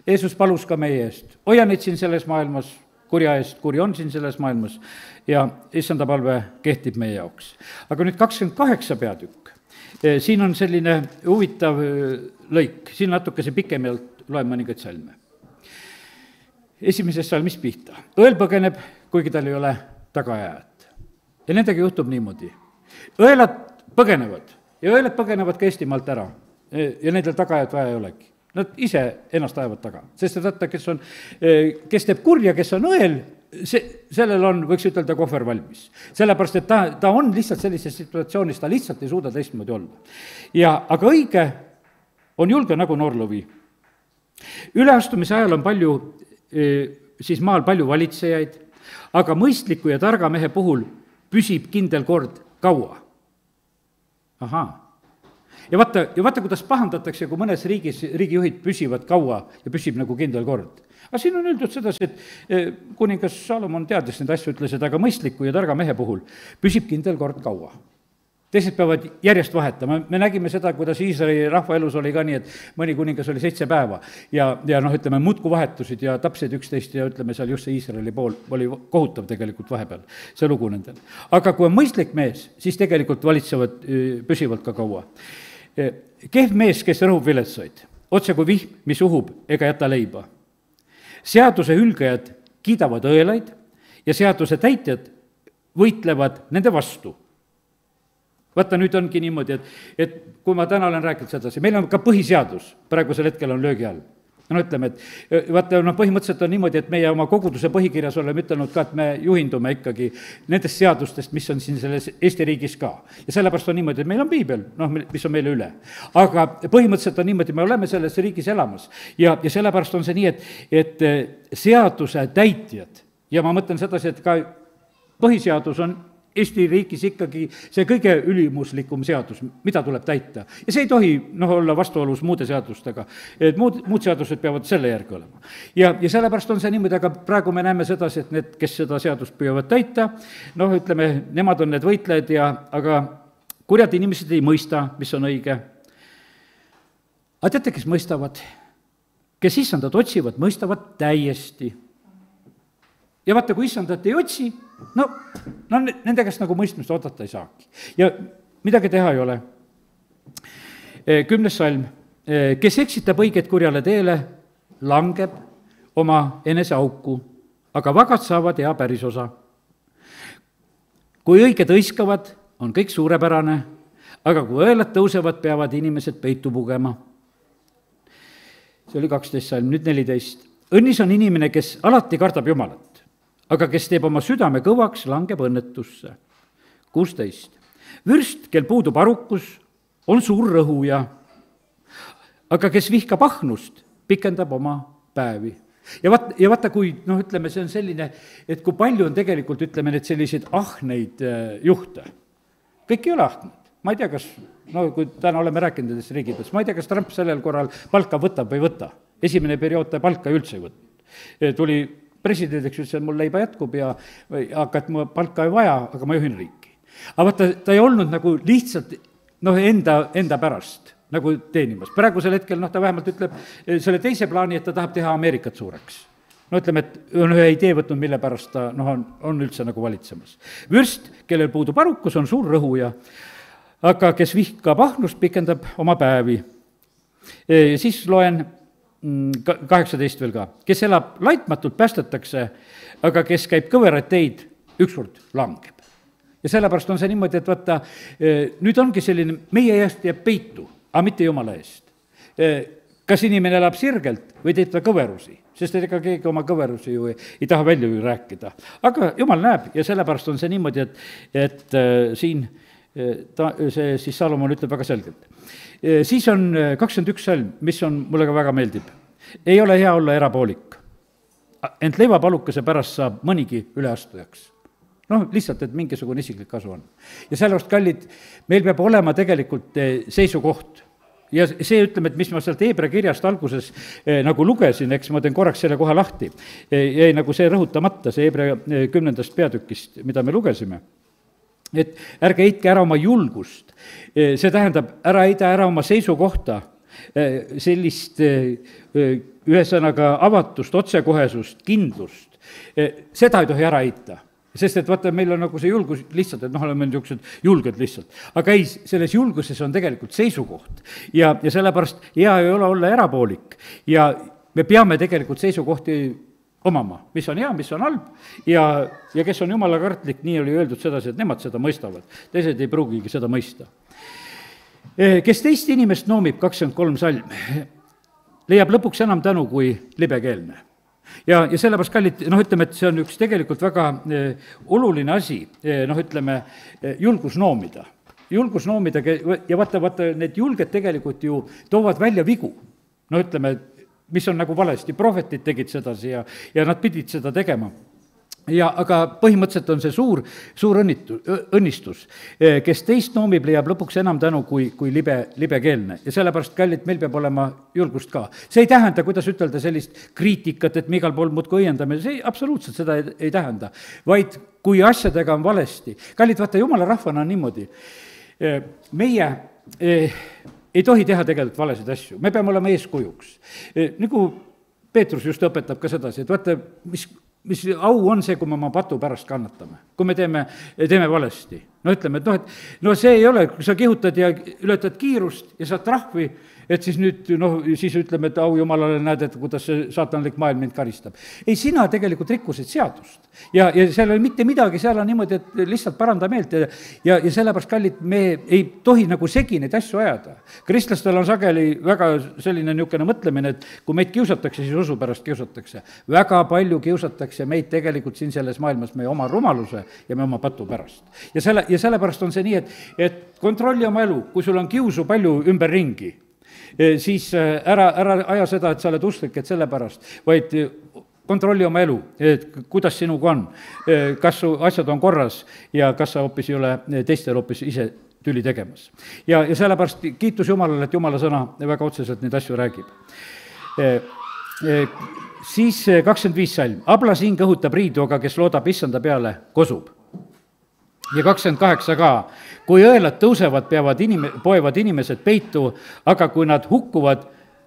S1: Jeesus palus ka meie eest, hoia neid siin selles maailmas kurja eest, kuri on siin selles maailmas ja issanda palve kehtib meie jaoks. Aga nüüd 28 peatükk, siin on selline huvitav lõik, siin natukese pikemalt loen mõningaid salme. Esimesest salmist pihta. Õel põgeneb, kuigi tal ei ole tagaajajat. Ja nendega juhtub niimoodi. Õelad põgenevad ja õelad põgenevad ka Eestimaalt ära ja nendel tagaajad vaja ei olegi. Nad ise ennast ajavad taga, sest vaata, kes teeb kurja, kes on õel, sellel on, võiks ütelda, kohver valmis. Sellepärast, et ta on lihtsalt sellises situatsioonis, ta lihtsalt ei suuda teistmoodi olla. Aga õige on julge nagu noorlovi. Üleastumise ajal on palju, siis maal palju valitsejaid, aga mõistliku ja targa mehe puhul püsib kindel kord kaua. Ahaa. Ja vaata, kuidas pahandatakse, kui mõnes riigijuhid püsivad kaua ja püsib nagu kindel kord. Aga siin on öeldud sedasi, et kuningas Salomon teadis neid asju, ütles, et aga mõistliku ja targa mehe puhul püsib kindel kord kaua. Teised peavad järjest vahetama. Me nägime seda, kuidas Iisraeli rahva elus oli ka nii, et mõni kuningas oli 7 päeva ja ütleme, muudku vahetusid ja tapsid 11 ja ütleme, seal just see Iisraeli pool oli kohutav tegelikult vahepeal, see lugu nendel. Aga kui on mõistlik mees, siis tegelikult valitsevad püsivalt ka kaua. Kehv mees, kes rõhub viletsaid, otse kui vihm, mis uhub ega jäta leiba. Seaduse hülgajad kiidavad õelaid ja seaduse täitjad võitlevad nende vastu. Vaata, nüüd ongi niimoodi, et kui ma täna olen rääkinud sedasi, meil on ka põhiseadus, praegusel hetkel on löögi all. Ütleme, et vaata, põhimõtteliselt on niimoodi, et meie oma koguduse põhikirjas oleme ütelnud ka, et me juhindume ikkagi nendest seadustest, mis on siin selles Eesti riigis ka. Ja sellepärast on niimoodi, et meil on piibel, mis on meile üle. Aga põhimõtteliselt on niimoodi, me oleme selles riigis elamas. Ja sellepärast on see nii, et seaduse täitjad, ja ma mõtlen sedasi, et ka põhiseadus on Eesti riigis ikkagi see kõige ülimuslikum seadus, mida tuleb täita. Ja see ei tohi olla vastuolus muude seadustega, et muud seadused peavad selle järgi olema. Ja sellepärast on see niimoodi, aga praegu me näeme sedasi, et need, kes seda seadust püüavad täita, ütleme, nemad on need võitlejad, aga kurjad inimesed ei mõista, mis on õige. Aga teate, kes mõistavad? Kes issandat otsivad, mõistavad täiesti. Ja vaata, kui issandat ei otsi, nende käest nagu mõistmist oodata ei saagi. Ja midagi teha ei ole. 10. salm. Kes eksitab õiget kurjale teele, langeb oma enese auku, aga vagad saavad hea pärisosa. Kui õiged hõiskavad, on kõik suurepärane, aga kui õelad tõusevad, peavad inimesed peitu pugema. See oli 12 salm, nüüd 14. Õnnis on inimene, kes alati kardab Jumalat, aga kes teeb oma südame kõvaks, langeb õnnetusse. 16. Vürst, kel puudub arukus, on suur rõhuja, aga kes vihkab ahnust, pikendab oma päevi. Ja vaata, kui, ütleme, see on selline, et kui palju on tegelikult, ütleme, need selliseid ahneid juhte. Kõik ei ole ahned. Ma ei tea, kas, kui täna oleme rääkinud nendes riigides, ma ei tea, kas Trump sellel korral palka võtab või võta. Esimene periood ta palka üldse ei võtnud. Tuli presidendiks ütles, et mul leiba jätkub ja et mu palka ei vaja, aga ma juhin riiki. Aga vaata, ta ei olnud nagu lihtsalt enda pärast nagu teenimas. Praegusel hetkel ta vähemalt ütleb selle teise plaani, et ta tahab teha Ameerikat suureks. Ütleme, et on ühe idee võtnud, mille pärast ta on üldse nagu valitsemas. Vürst, kellel puudub arukus, on suur rõhuja, aga kes vihkab ahnust, pikendab oma päevi. Siis loen 18 veel ka. Kes elab laitmatult, päästetakse, aga kes käib kõveraid teid, ükskord langeb. Ja sellepärast on see niimoodi, et vaata, nüüd ongi selline, meie eest jääb peitu, aga mitte Jumala eest. Kas inimene elab sirgelt või teeb ta kõverusi? Sest ega keegi oma kõverusi ju ei taha välja ju rääkida. Aga Jumal näeb ja sellepärast on see niimoodi, et siin see siis Salomon ütleb väga selgelt. Siis on 21 salm, mis on mulle ka väga meeldib. Ei ole hea olla erapoolik, ent leivapalukese pärast saab mõnigi üleastujaks. Lihtsalt, et mingisugune isiklik kasu on. Ja sellepärast, kallid, meil peab olema tegelikult seisukoht. Ja see ütleme, et mis ma sealt Heebra kirjast alguses nagu lugesin, eks ma teen korraks selle kohe lahti, jäi nagu see rõhutamata, see Heebra 10. peatükist, mida me lugesime. Et ärge heitke ära oma julgust, see tähendab, ära heida ära oma seisukohta, sellist ühesõnaga avatust, otsekohesust, kindlust, seda ei tohi ära heita. Sest et vaata, meil on nagu see julgus lihtsalt, et oleme niisugused julged lihtsalt. Aga ei, selles julguses on tegelikult seisukoht. Ja sellepärast hea ei ole olla erapoolik. Ja me peame tegelikult seisukohti omama, mis on hea, mis on halb ja kes on jumala kartlik, nii oli öeldud sedasi, et nemad seda mõistavad. Teised ei pruugigi seda mõista. Kes teist inimest noomib, 23 salm, leiab lõpuks enam tänu kui libekeelne. Ja sellepärast, kallid, ütleme, et see on üks tegelikult väga oluline asi, ütleme, julgus noomida. Julgus noomida ja vaata, need julged tegelikult ju toovad välja vigu. Ütleme, mis on nagu valesti, prohvetid tegid sedasi ja nad pidid seda tegema. Aga põhimõtteliselt on see suur õnnistus. Kes teist noomib, leiab lõpuks enam tänu kui libekeelne. Ja sellepärast, kallid, meil peab olema julgust ka. See ei tähenda, kuidas ütelda sellist kriitikat, et me igal pool muudkui õiendame, see absoluutselt seda ei tähenda. Vaid kui asjadega on valesti. Kallid, vaata, jumala rahvana on niimoodi. Meie ei tohi teha tegelikult valesid asju. Me peame olema eeskujuks. Nagu Peetrus just õpetab ka sedasi, et vaata, mis au on see, kui me oma patu pärast kannatame, kui me teeme valesti. Ütleme, et see ei ole, kui sa kihutad ja ületad kiirust ja saad trahvi, et siis nüüd, siis ütleme, et au jumalale, näed, et kuidas see saatanlik maailm mind karistab. Ei, sina tegelikult rikkusid seadust. Ja seal ei mitte midagi, seal on niimoodi, et lihtsalt paranda meelt ja sellepärast, kallid, me ei tohi nagu segi neid asju ajada. Kristlastel on sageli väga selline niisugune mõtlemine, et kui meid kiusatakse, siis usu pärast kiusatakse. Väga palju kiusatakse meid tegelikult siin selles maailmas meie oma rumaluse ja meie oma patu pärast. Ja sellepärast on see nii, et kontrolli oma elu, kui sul on kiusu palju ümberringi, siis ära aja seda, et sa oled usklik, et sellepärast, vaid kontrolli oma elu, et kuidas sinuga on, kas su asjad on korras ja kas sa hoopis ei ole teistel hoopis ise tüli tegemas. Ja sellepärast kiitus Jumalale, et Jumala sõna väga otseselt neid asju räägib. Siis 25 salm. Ablas hing õhutab riidu, aga kes loodab issanda peale, kosub. Ja 28 ka. Kui õelad tõusevad, poevad inimesed peitu, aga kui nad hukkuvad,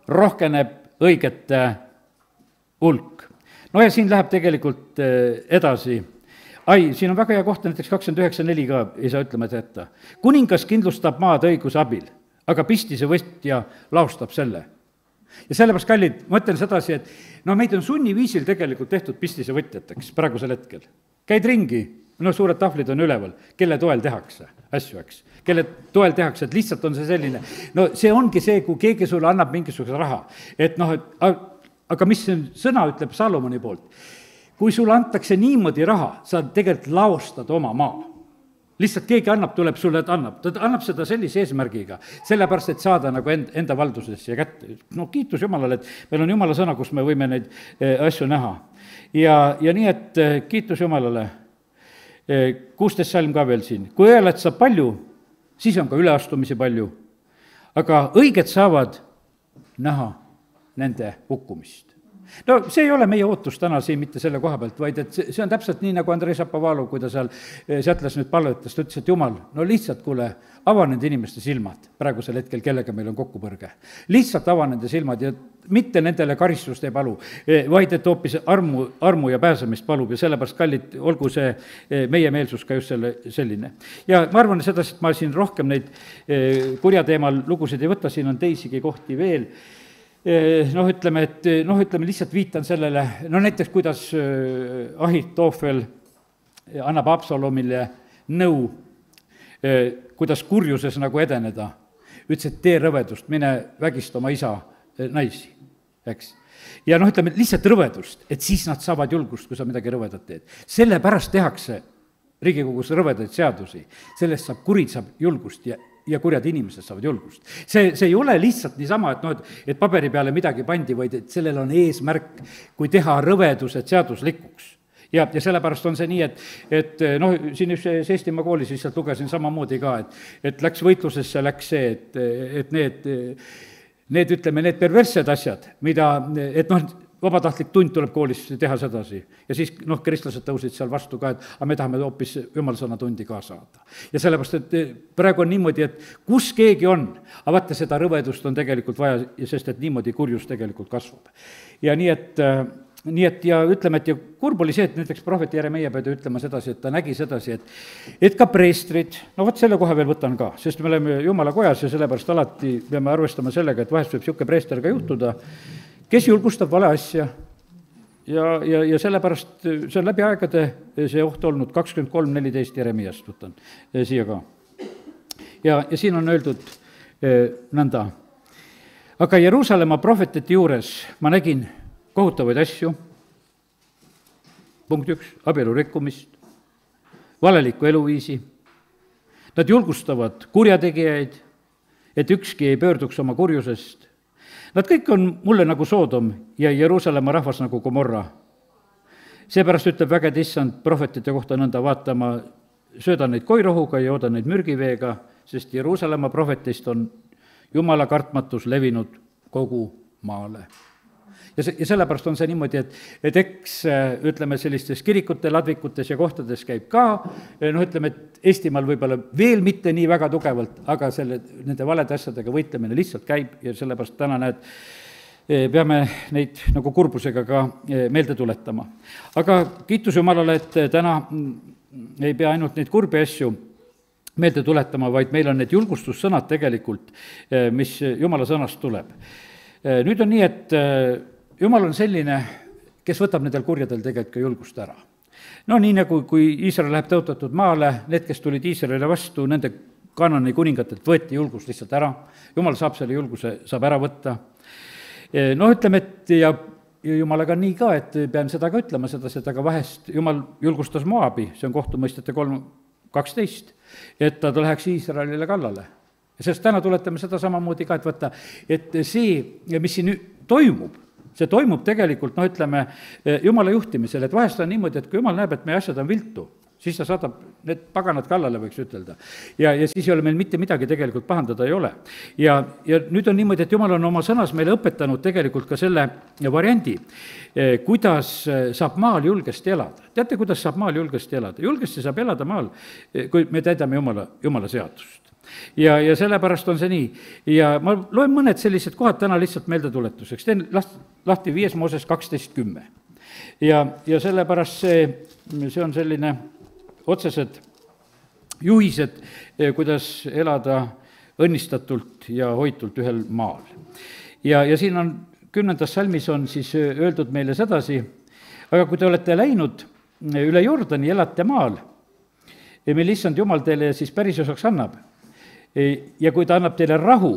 S1: rohkeneb õigete hulk. Ja siin läheb tegelikult edasi. Siin on väga hea koht, näiteks 29.4 ka ei saa ütlema jätta. Kuningas kindlustab maad õiguse abil, aga pistise võtja laostab selle. Ja sellepärast, kallid, ma ütlen sedasi, et meid on sunniviisil tegelikult tehtud pistise võtjateks praegusel hetkel. Käid ringi, suured tahvlid on üleval, kelle toel tehakse asju, eks. Kelle toel tehakse, et lihtsalt on see selline. See ongi see, kui keegi sulle annab mingisuguse raha. Aga mis sõna ütleb Salomoni poolt? Kui sulle antakse niimoodi raha, sa tegelikult laostad oma maa. Lihtsalt keegi tuleb sulle, ta annab seda sellise eesmärgiga, sellepärast, et saada nagu enda valdusesse ja kätte. Kiitus Jumalale, et meil on Jumala sõna, kus me võime neid asju näha. Ja nii, et kiitus Jumalale. 16 salm ka veel siin. Kui õelad saab palju, siis on ka üleastumisi palju. Aga õiged saavad näha nende hukkumist. See ei ole meie ootus täna siin mitte selle koha pealt, vaid et see on täpselt nii, nagu Andrei Šapovalov, kui ta seal Seatles nüüd palvetas, ta ütles, et Jumal, lihtsalt kuule, ava nende inimeste silmad praegusel hetkel, kellega meil on kokkupõrge. Lihtsalt ava nende silmad ja mitte nendele karistust ei palu, vaid et hoopis armu ja pääsemist palub ja sellepärast, kallid, olgu see meie meelsus ka just selline. Ja ma arvan sedasi, et ma siin rohkem neid kurja teemal lugusid ei võta, siin on teisigi kohti veel. Ütleme, lihtsalt viitan sellele, näiteks kuidas Ahitoofel annab Absalomile nõu, kuidas kurjuses nagu edeneda. Ütles, et tee rõvedust, mine vägista oma isa naisi, eks. Ja ütleme, lihtsalt rõvedust, et siis nad saavad julgust, kui sa midagi rõvedat teed. Sellepärast tehakse Riigikogus rõvedaid seadusi, sellest saab kurid, saab julgust ja kurjad inimesed saavad julgust. See ei ole lihtsalt niisama, et paberi peale midagi pandi, vaid et sellel on eesmärk, kui teha rõvedused seaduslikuks. Ja sellepärast on see nii, et siin üks Eestimaa koolis lihtsalt lugesin samamoodi ka, et läks võitlusesse, läks see, et need, ütleme, need perverssed asjad, mida, vabatahtlik tund tuleb koolis teha sedasi. Ja siis kristlased tõusid seal vastu ka, et aga me tahame hoopis jumala sõna tundi ka saada. ja sellepärast, et praegu on niimoodi, et kus keegi on, aga vaata, seda rõvedust on tegelikult vaja, sest et niimoodi kurjus tegelikult kasvab. Ja nii et ja ütleme, et ja kurb oli see, et näiteks prohvet Jeremeia pidi ütlema sedasi, et ta nägi sedasi, et ka preestrid, no vot selle koha veel võtan ka, sest me oleme jumala kojas ja sellepärast alati peame arvestama sellega, et vahest võib niisugune preester ka juhtuda, kes julgustab vale asja ja sellepärast see on läbi aegade see oht olnud 23:14 Jeremiast, võtan siia ka. Ja siin on öeldud nõnda, aga Jeruusalemma prohvetite juures ma nägin kohutavaid asju, punkt 1, abielu rikkumist, valelikku eluviisi, nad julgustavad kurjategijaid, et ükski ei pöörduks oma kurjusest, nad kõik on mulle nagu Soodom ja Jeruusalemma rahvas nagu Gomorra. Seepärast ütleb vägede issand prohvetite kohta nõnda, vaata, ma söödan neid koirohuga ja joodan neid mürgiveega, sest Jeruusalemma prohvetist on jumala kartmatus levinud kogu maale. Ja sellepärast on see niimoodi, et eks ütleme, sellistes kirikute, ladvikutes ja kohtades käib ka, ütleme, et Eestimaal võib-olla veel mitte nii väga tugevalt, aga nende valede asjadega võitlemine lihtsalt käib ja sellepärast täna näed, peame neid nagu kurbusega ka meelde tuletama. Aga kiitus Jumalale, et täna ei pea ainult neid kurbi asju meelde tuletama, vaid meil on need julgustussõnad tegelikult, mis Jumala sõnast tuleb. Nüüd on nii, et Jumal on selline, kes võtab nendel kurjadel tegelikult ka julgust ära. No nii nagu, kui Iisrael läheb tõotatud maale, need, kes tulid Iisraelile vastu, nende Kaanani kuningatelt võeti julgus lihtsalt ära, Jumal saab selle julguse, saab ära võtta. Ütleme, et ja Jumalaga on nii ka, et pean seda ka ütlema, aga vahest Jumal julgustas Moabi, see on kohtumõistjate 3:12, et ta läheks Iisraelile kallale. Ja sest täna tuletame seda samamoodi ka, et võtta, et see, mis siin toimub, see toimub tegelikult, ütleme, Jumala juhtimisel, et vahest on niimoodi, et kui Jumal näeb, et meie asjad on viltu, siis ta saadab need paganad kallale, võiks ütelda. Ja siis ei ole meil mitte midagi tegelikult pahandada ei ole. Ja nüüd on niimoodi, et Jumal on oma sõnas meile õpetanud tegelikult ka selle variandi, kuidas saab maal julgesti elada. Teate, kuidas saab maal julgesti elada? Julgesti saab elada maal, kui me täidame Jumala seadust. Ja sellepärast on see nii. Ja ma loen mõned sellised kohad täna lihtsalt meeldetuletuseks. Teen lahti 5 Mooses 12:10. Ja sellepärast see on selline otsesed juhised, kuidas elada õnnistatult ja hoitult ühel maal. Ja siin on 10. salmis on siis öeldud meile sedasi, aga kui te olete läinud üle Jordani, elate maal, mille issand Jumal teile siis päris osaks annab, ja kui ta annab teile rahu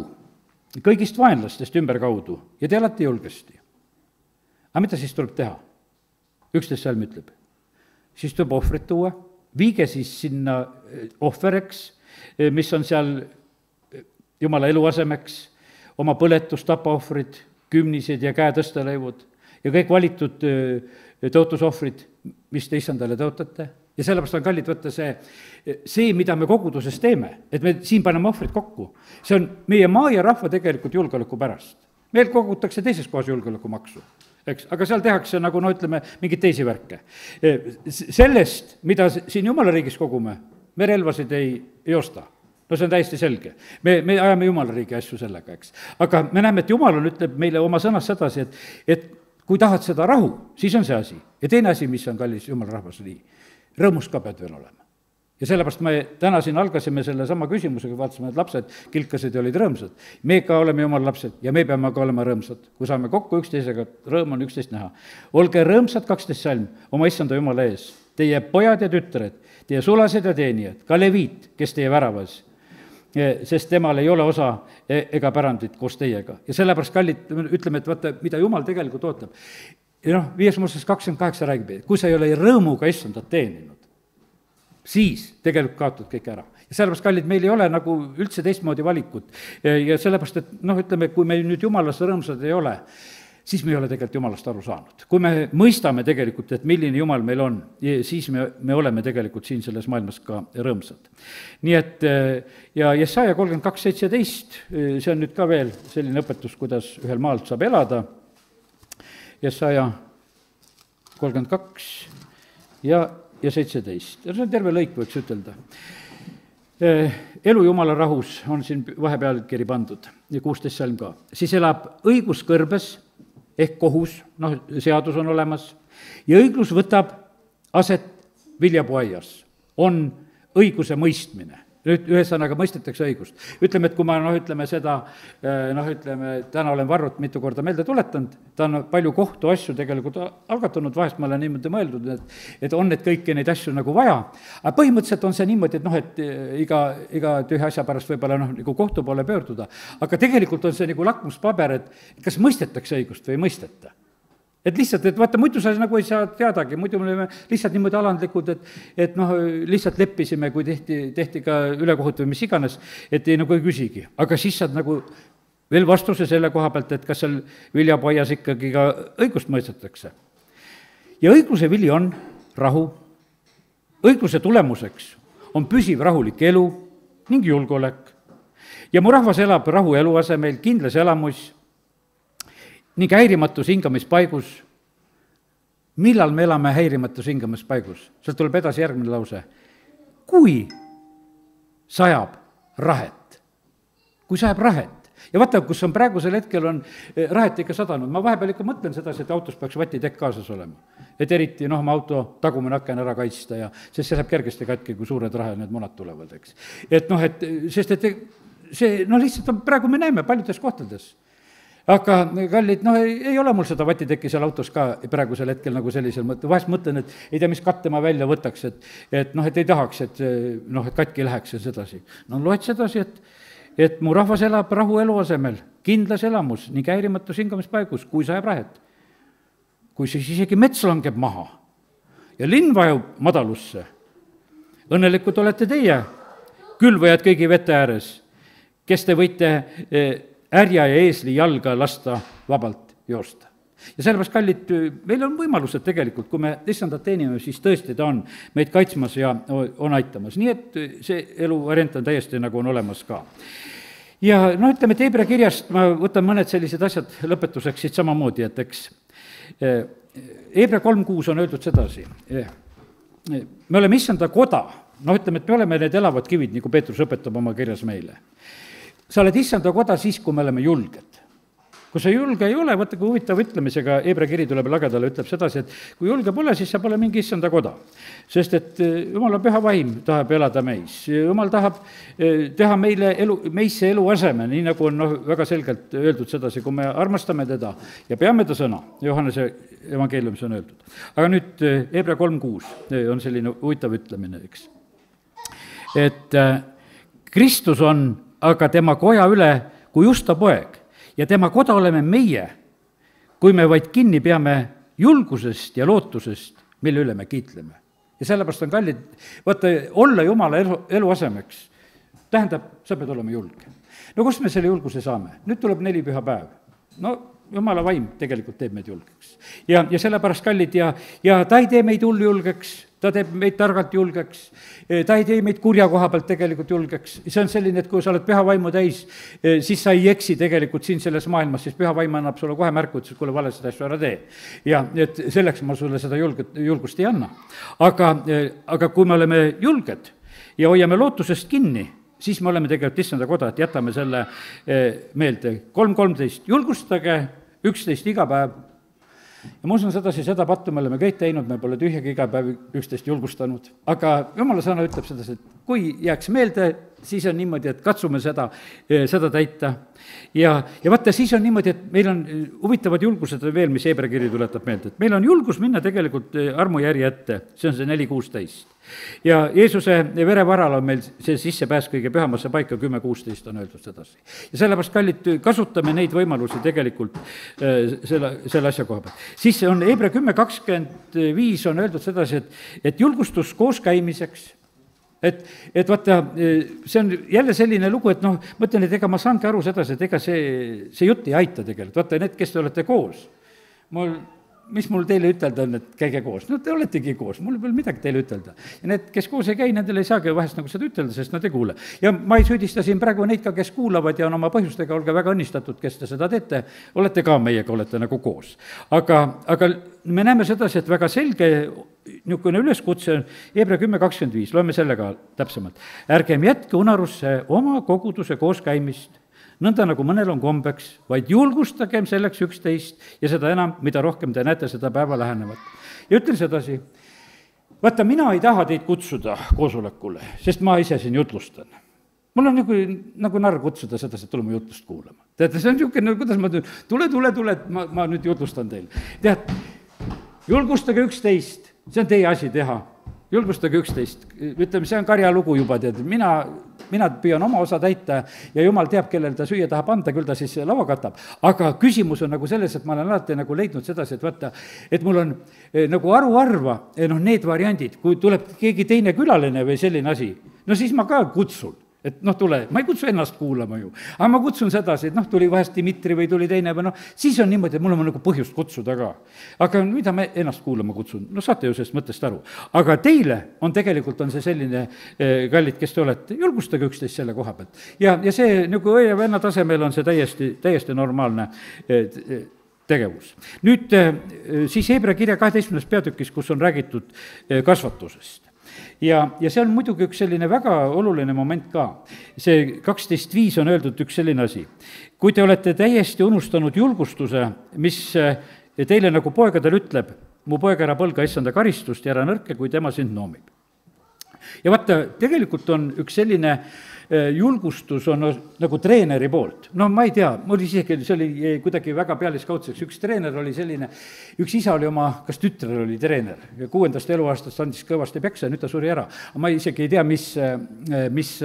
S1: kõigist vaenlastest ümberkaudu ja te elate julgesti. Aga mida siis tuleb teha? 11 salm ütleb. Siis tuleb ohvrit tuua, viige siis sinna ohvereks, mis on seal Jumala eluasemeks, oma põletus, tapaohvrid, kümnised ja käetõstelõivud ja kõik valitud tõotusohvrid, mis te issandale tõotate. Ja sellepärast on kallid võtta see, mida me koguduses teeme, et me siin paneme ohvrid kokku. See on meie maa ja rahva tegelikult julgeoleku pärast. Meil kogutakse teises kohas julgeolekumaksu, eks, aga seal tehakse nagu, ütleme, mingeid teisi värke. Sellest, mida siin Jumala riigis kogume, me relvasid ei osta. No see on täiesti selge. Me ajame Jumala riigi asju sellega, eks. Aga me näeme, et Jumal ütleb meile oma sõnas sedasi, et kui tahad seda rahu, siis on see asi. Ja teine asi, mis on kallis Jumala rahvas nii, rõõmus ka pead veel olema. Ja sellepärast me täna siin algasime selle sama küsimusega, vaatasime, et lapsed kilkasid ja olid rõõmsad. Me ka oleme Jumala lapsed ja me peame ka olema rõõmsad. Kui saame kokku üksteisega, rõõm on üksteist näha. Olge rõõmsad, 12 salm, oma issanda Jumala ees. Teie pojad ja tütred, teie sulased ja teenijad, ka leviit, kes teie väravas, sest temal ei ole osa ega pärandit koos teiega. Ja sellepärast kallid, ütleme, et vaata, mida Jumal tegelikult ootab. Ja 5 Mooses 28 räägib, kui sa ei ole rõõmuga issandat teeninud, siis tegelikult kaotad kõik ära. Ja sellepärast, kallid, meil ei ole nagu üldse teistmoodi valikut. Ja sellepärast, et ütleme, kui me nüüd Jumalast rõõmsad ei ole, siis me ei ole tegelikult Jumalast aru saanud. Kui me mõistame tegelikult, et milline Jumal meil on, siis me oleme tegelikult siin selles maailmas ka rõõmsad. Nii et ja Jesaja 32:17, see on nüüd ka veel selline õpetus, kuidas ühel maalt saab elada. Jesaja 32 ja 17. Ja see on terve lõik, võiks ütelda. Elu Jumala rahus on siin vahepealkiri pandud ja 16 salm ka. Siis elab õigus kõrbes ehk kohus, seadus on olemas, ja õiglus võtab aset viljapuaias, on õiguse mõistmine. Nüüd ühesõnaga mõistetakse õigust. Ütleme, et kui ma seda, täna olen Varrut mitu korda meelde tuletanud, ta on palju kohtuasju tegelikult algatanud, vahest ma olen niimoodi mõeldud, et on need kõiki neid asju nagu vaja, aga põhimõtteliselt on see niimoodi, et iga tühe asja pärast võib-olla nagu kohtu poole pöörduda, aga tegelikult on see nagu lakmuspaber, et kas mõistetakse õigust või ei mõisteta. Et lihtsalt, et vaata, muidu sa nagu ei saa teadagi, muidu me olime lihtsalt niimoodi alandlikud, et lihtsalt leppisime, kui tehti ka ülekohut või mis iganes, et nagu ei küsigi. Aga siis saad nagu veel vastuse selle koha pealt, et kas seal viljapaias ikkagi ka õigust mõistetakse. Ja õigluse vili on rahu. Õigluse tulemuseks on püsiv rahulik elu ning julgeolek. Ja mu rahvas elab rahu eluasemel, kindlas elamus ning häirimatus hingamispaigus. Millal me elame häirimatus hingamispaigus? Sealt tuleb edasi järgmine lause. Kui sajab rahet. Kui sajab rahet. Ja vaata, kus on praegusel hetkel on rahet ikka sadanud. Ma vahepeal ikka mõtlen sedasi, et autos peaks vatitekk kaasas olema. Et eriti, ma auto tagumine aken ära kaitsta ja sest see läheb kergesti katki, kui suured rahe need munad tulevad, eks. Sest see, lihtsalt on, praegu me näeme paljudes kohtades. Aga kallid, ei ole mul seda vatitekki seal autos ka praegusel hetkel nagu sellisel mõtte, vahest mõtlen, et ei tea, mis katte ma välja võtaks, et ei tahaks, et katki läheks ja sedasi. Loed sedasi, et mu rahvas elab rahu eluasemel, kindlas elamus ning häirimatus hingamispaigus, kui sajab rahet. Kui siis isegi mets langeb maha ja linn vajub madalusse. Õnnelikud olete teie, külvajad kõigi vete ääres, kes te võite ärja ja eesli jalga lasta vabalt joosta. Ja sellepärast, kallid, meil on võimalused tegelikult, kui me issandat teenime, siis tõesti ta on meid kaitsmas ja on aitamas. Nii et see eluvariant on täiesti nagu on olemas ka. Ja ütleme, et Hebra kirjast ma võtan mõned sellised asjad lõpetuseks siit samamoodi, et eks Hebra 3.6 on öeldud sedasi. Me oleme issanda koda, ütleme, et me oleme need elavad kivid, nagu Peetrus õpetab oma kirjas meile. Sa oled issanda koda siis, kui me oleme julged. Kui sa julge ei ole, vaata kui huvitav ütlemisega, Hebra kiri tuleb lagedale, ütleb sedasi, et kui julge pole, siis sa pole mingi issanda koda. Sest et Jumala püha vaim tahab elada meis. Jumal tahab teha meisse elu aseme, nii nagu on väga selgelt öeldud sedasi, kui me armastame teda ja peame ta sõna. Johannese evangeeliumis on öeldud. Aga nüüd Hebra 3.6 on selline huvitav ütlemine, eks. Et Kristus on aga tema koja üle kui justa poeg ja tema koda oleme meie, kui me vaid kinni peame julgusest ja lootusest, mille üle me kiitleme. Ja sellepärast on kallid, vaata, olla Jumala elu asemeks, tähendab, sa pead olema julge. Kust me selle julguse saame? Nüüd tuleb 4 püha päev. Jumala vaim tegelikult teeb meid julgeks. Ja sellepärast, kallid, ja ta ei tee meid hulljulgeks, ta teeb meid targalt julgeks, ta ei tee meid kurja koha pealt tegelikult julgeks. See on selline, et kui sa oled püha vaimu täis, siis sa ei eksi tegelikult siin selles maailmas, siis püha vaim annab sulle kohe märku, et kuule, valesid asju ära tee. Ja et selleks ma sulle seda julgust ei anna. Aga kui me oleme julged ja hoiame lootusest kinni, siis me oleme tegelikult issanda koda, et jätame selle meelde. 3.13, julgustage 11 iga päev. Ja ma usun sedasi, seda pattu me oleme kõik teinud, me pole tühjagi iga päev 11 julgustanud. Aga Jumala sõna ütleb sedasi, et kui jääks meelde, siis on niimoodi, et katsume seda täita. Ja vaata, siis on niimoodi, et meil on huvitavad julgused veel, mis Hebra kiri tuletab meelde, et meil on julgus minna tegelikult armujärje ette, see on see 4.16. Ja Jeesuse verevaral on meil see sissepääs kõige pühamasse paika, 10.16 on öeldud sedasi. Ja sellepärast, kallid, kasutame neid võimalusi tegelikult selle asja koha peal. Siis on Hebra 10.25 on öeldud sedasi, et julgustus koos käimiseks, et vaata, see on jälle selline lugu, et mõtlen, et ega ma saangi aru sedasi, et ega see jutt ei aita tegelikult, vaata, need, kes te olete koos, mul mis mul teile ütelda on, et käige koos. No te oletegi koos, mul ei ole midagi teile ütelda. Ja need, kes koos ei käi, nendel ei saagi vahest nagu seda ütelda, sest nad ei kuule. Ja ma ei süüdista siin praegu neid ka, kes kuulavad ja on oma põhjustega, olge väga õnnistatud, kes te seda teete, olete ka meiega, olete nagu koos. Aga me näeme sedasi, et väga selge niisugune üleskutse on Hebra 10:25, loeme selle ka täpsemalt. Ärgem jätke unarusse oma koguduse kooskäimist, nõnda nagu mõnel on kombeks, vaid julgustagem selleks üksteist ja seda enam, mida rohkem te näete seda päeva lähenevat. Ja ütlen sedasi, vaata, mina ei taha teid kutsuda koosolekule, sest ma ise siin jutlustan. Mul on nagu narr kutsuda sedasi, et tuleme jutlust kuulama. Teate, see on niisugune, kuidas ma ütlen, tule, ma nüüd jutlustan teile. Tead, julgustage üksteist, see on teie asi teha. Julgustage üksteist, ütleme, see on karja lugu juba, tead, mina püüan oma osa täita ja jumal teab, kellel ta süüa tahab anda, küll ta siis lava katab. Aga küsimus on nagu selles, et ma olen alati nagu leidnud sedasi, et vaata, et mul on nagu haruharva, need variandid, kui tuleb keegi teine külaline või selline asi, no siis ma ka kutsun. Et tule, ma ei kutsu ennast kuulama ju, aga ma kutsun sedasi, et tuli vahest Dimitri või tuli teine või siis on niimoodi, et mul on nagu põhjust kutsuda ka. Aga mida ma ennast kuulama kutsun? Saate ju sellest mõttest aru. Aga teile on tegelikult on see selline, kallid, kes te olete, julgustage üksteist selle koha pealt. Ja see nagu õe ja venna tasemel on see täiesti normaalne tegevus. Nüüd siis Hebra kirja 12. peatükis, kus on räägitud kasvatusest. Ja see on muidugi üks selline väga oluline moment ka. See 12.5 on öeldud üks selline asi. Kui te olete täiesti unustanud julgustuse, mis teile nagu poegadel ütleb, mu poeg, ära põlga issanda karistust ja ära nõrke, kui tema sind noomib. Ja vaata, tegelikult on üks selline julgustus on nagu treeneri poolt. Ma ei tea, mul isegi see oli kuidagi väga pealiskaudseks, üks treener oli selline, üks isa oli oma, kas tütrel oli treener, 6. eluaastast andis kõvasti peksa ja nüüd ta suri ära. Ma isegi ei tea, mis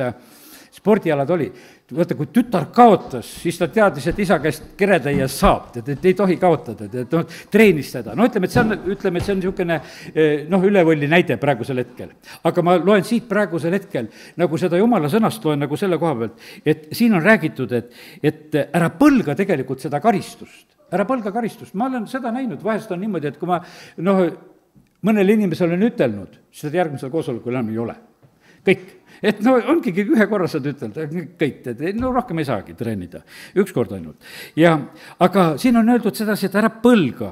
S1: spordialad oli. Vaata, kui tütar kaotas, siis ta teadis, et isa käest keretäies saab, et ei tohi kaotada, treenis teda. Ütleme, et see on niisugune ülevõlli näide praegusel hetkel. Aga ma loen siit praegusel hetkel, nagu seda jumala sõnast loen nagu selle koha pealt, et siin on räägitud, et ära põlga tegelikult seda karistust. Ära põlga karistust. Ma olen seda näinud, vahest on niimoodi, et kui ma mõnele inimesele olen ütelnud, siis seda järgmisel koosolekul enam ei ole. Kõik. Et ongi ühe korra saad ütelda, kõik, rohkem ei saagi treenida, üks kord ainult. Aga siin on öeldud sedasi, et ära põlga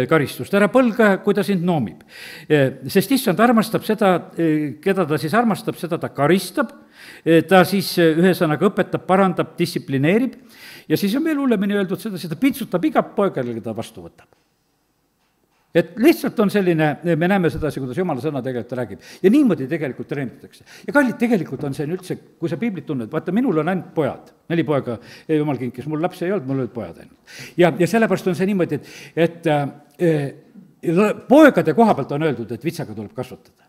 S1: karistust, ära põlga, kui ta sind noomib. Sest issand armastab seda, keda ta siis armastab, seda ta karistab, ta siis ühesõnaga õpetab, parandab, distsiplineerib ja siis on veel hullemini öeldud sedasi, ta pitsutab iga poega, keda ta vastu võtab. Et lihtsalt on selline, me näeme sedasi, kuidas jumala sõna tegelikult räägib. Ja niimoodi tegelikult treenitakse. Ja kallid, tegelikult on see üldse, kui sa piiblit tunned, vaata, minul on ainult pojad, 4 poega, jumal kinkis, mul lapsi ei olnud, mul olid pojad ainult. Ja sellepärast on see niimoodi, et poegade koha pealt on öeldud, et vitsaga tuleb kasvatada.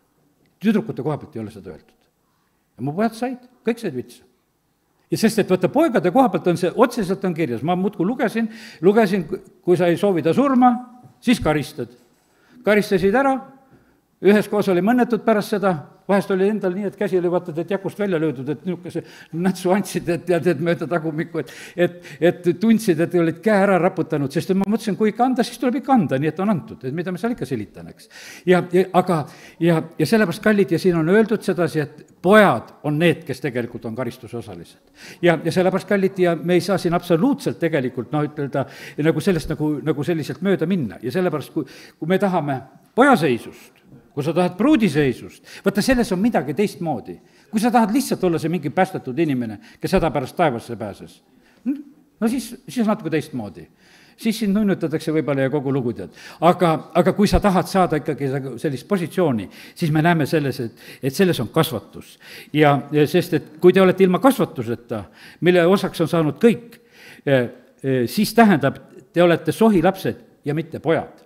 S1: Tüdrukute koha pealt ei ole seda öeldud. Ja mu pojad said, kõik said vitsa. Ja sest, et vaata, poegade koha pealt on see, otseselt on kirjas, ma muudkui lugesin, kui sa ei soovi ta surma, siis karistasid ära, ühes kohas oli mõnnetud pärast seda, vahest oli endal nii, et käsi oli vaatad, et jakust välja löödud, et niisuguse nätsu andsid, et mööda tagumikku, et tundsid, et olid käe ära raputanud, sest ma mõtlesin, kui ikka anda, siis tuleb ikka anda, nii et on antud, et mida me seal ikka silitan, eks. Ja sellepärast, kallid, ja siin on öeldud sedasi, et pojad on need, kes tegelikult on karistuse osalised. Ja sellepärast, kallid, ja me ei saa siin absoluutselt tegelikult, ütelda, nagu sellest nagu selliselt mööda minna ja sellepärast, kui me tahame pojaseisust, kui sa tahad pruudiseisust, vaata, selles on midagi teistmoodi. Kui sa tahad lihtsalt olla see mingi päästetud inimene, kes hädapärast taevasse pääses, no siis natuke teistmoodi. Siis sind nunnutatakse võib-olla ja kogu lugu tead. Aga kui sa tahad saada ikkagi sellist positsiooni, siis me näeme selles, et selles on kasvatus. Ja sest, et kui te olete ilma kasvatuseta, mille osaks on saanud kõik, siis tähendab, te olete sohilapsed ja mitte pojad.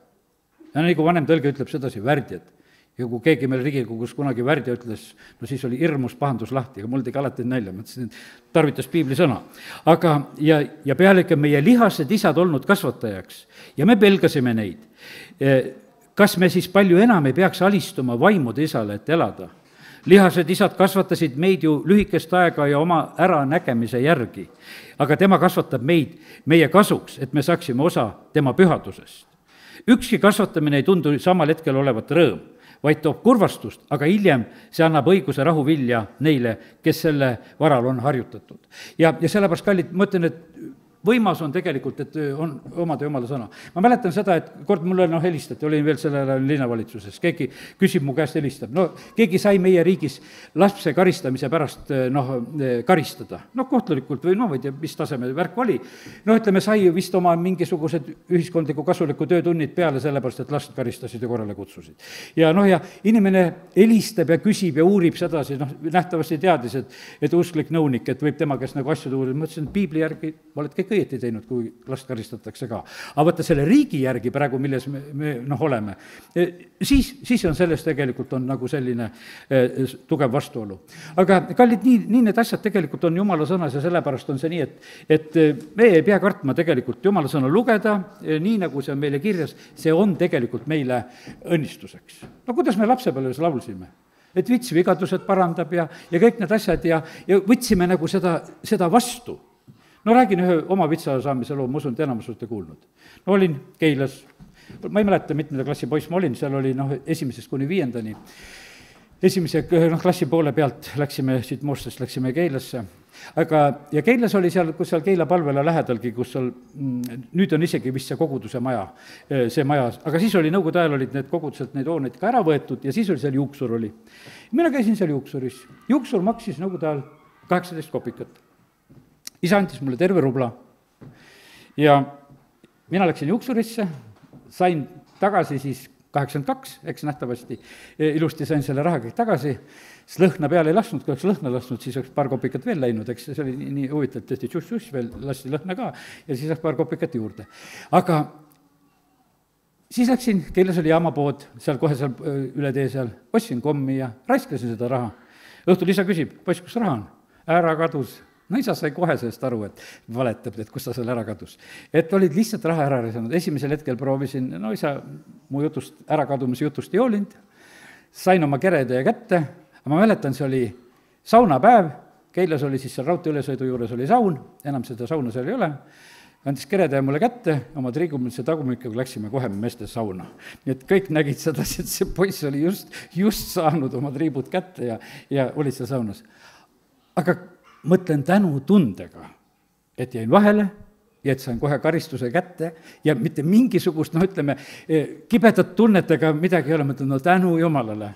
S1: Ja nagu vanem tõlge ütleb sedasi, värdjad. Ja kui keegi meil Riigikogus kunagi värdja ütles, no siis oli hirmus pahandus lahti, aga mul tegi alati nälja, mõtlesin, et tarvitas piibli sõna. Aga ja pealegi meie lihased isad olnud kasvatajaks ja me pelgasime neid. Kas me siis palju enam ei peaks alistuma vaimude isale, et elada? Lihased isad kasvatasid meid ju lühikest aega ja oma äranägemise järgi, aga tema kasvatab meid meie kasuks, et me saaksime osa tema pühadusest. ükski kasvatamine ei tundu samal hetkel olevat rõõm, vaid toob kurvastust, aga hiljem see annab õiguse rahuvilja neile, kes selle varal on harjutatud. ja sellepärast, kallid, ma ütlen, et võimas on tegelikult, et on omada jumala sõna. ma mäletan seda, et kord mulle helistati, olin veel sellel ajal linnavalitsuses, keegi küsib mu käest, helistab, keegi sai meie riigis lapse karistamise pärast karistada, kohtulikult või ma ei tea, mis taseme värk oli. Ütleme, sai vist oma mingisugused ühiskondliku kasuliku töötunnid peale, sellepärast et last karistasid ja korrale kutsusid. ja inimene helistab ja küsib ja uurib sedasi, nähtavasti teadis, et usklik nõunik, et võib tema käest asju uurida, ma ütlesin, et piibli järgi oled kõik õieti teinud, kui last karistatakse ka. aga võtta selle riigi järgi praegu, milles me oleme, siis on selles tegelikult on selline tugev vastuolu. aga kallid, nii need asjad tegelikult on jumala sõnas ja sellepärast on see nii, et me ei pea kartma tegelikult jumala sõna lugeda, nii nagu see on meile kirjas, see on tegelikult meile õnnistuseks. Kuidas me lapsepõlves laulsime? Et vits vigadused parandab ja kõik need asjad ja võtsime seda vastu. Räägin ühe oma vitsa saamise loo, ma usun, et enamus olete kuulnud. Olin Keilas, ma ei mäleta, mitmenda klassi poiss ma olin, seal oli 1. kuni 5. Esimese klassi poole pealt läksime siit Moostest, läksime Keilasse. Ja Keilas oli seal, kus seal Keila palvele lähedalgi, kus seal, nüüd on isegi vist see koguduse maja, aga siis oli nõukogude ajal olid need kogudused, neid hooneid ka ära võetud ja siis oli seal juuksur oli. Mina käisin seal juuksuris, juuksur maksis nõukogude ajal 18 kopikat. Isa andis mulle terve rubla ja mina läksin juuksurisse, sain tagasi siis 82, eks nähtavasti, ilusti sain selle raha kõik tagasi, siis lõhna peale ei lasknud, kui oleks lõhna lasknud, siis oleks paar kopikat veel läinud, eks see oli nii huvitav, tehti tšuss-tšuss veel, lasti lõhna ka ja siis läks paar kopikat juurde. Aga siis läksin, Keilas oli jaamapood, seal kohe seal üle tee seal, ostsin kommi ja raiskasin seda raha. Õhtul isa küsib, poiss, kus raha on? Ära kadus. Isa sai kohe sellest aru, et valetab, et kus ta selle ära kadus. Et olid lihtsalt raha ära saanud, esimesel hetkel proovisin, isa mu ärakadumise jutust ei hoolinud, sain oma keretöö kätte, aga ma mäletan, see oli saunapäev, Keilas oli siis seal raudteeülesõidu juures oli saun, enam seda sauna seal ei ole, andis keretöö mulle kätte, oma triigumisse tagumikuga läksime kohe meeste sauna. Nii et kõik nägid seda, et see poiss oli just saanud oma triibud kätte ja olid seal saunas. Aga mõtlen tänutundega, et jäin vahele ja et sain kohe karistuse kätte ja mitte mingisugust, kibedat tunnetega midagi ei ole, mõtlen, tänu Jumalale.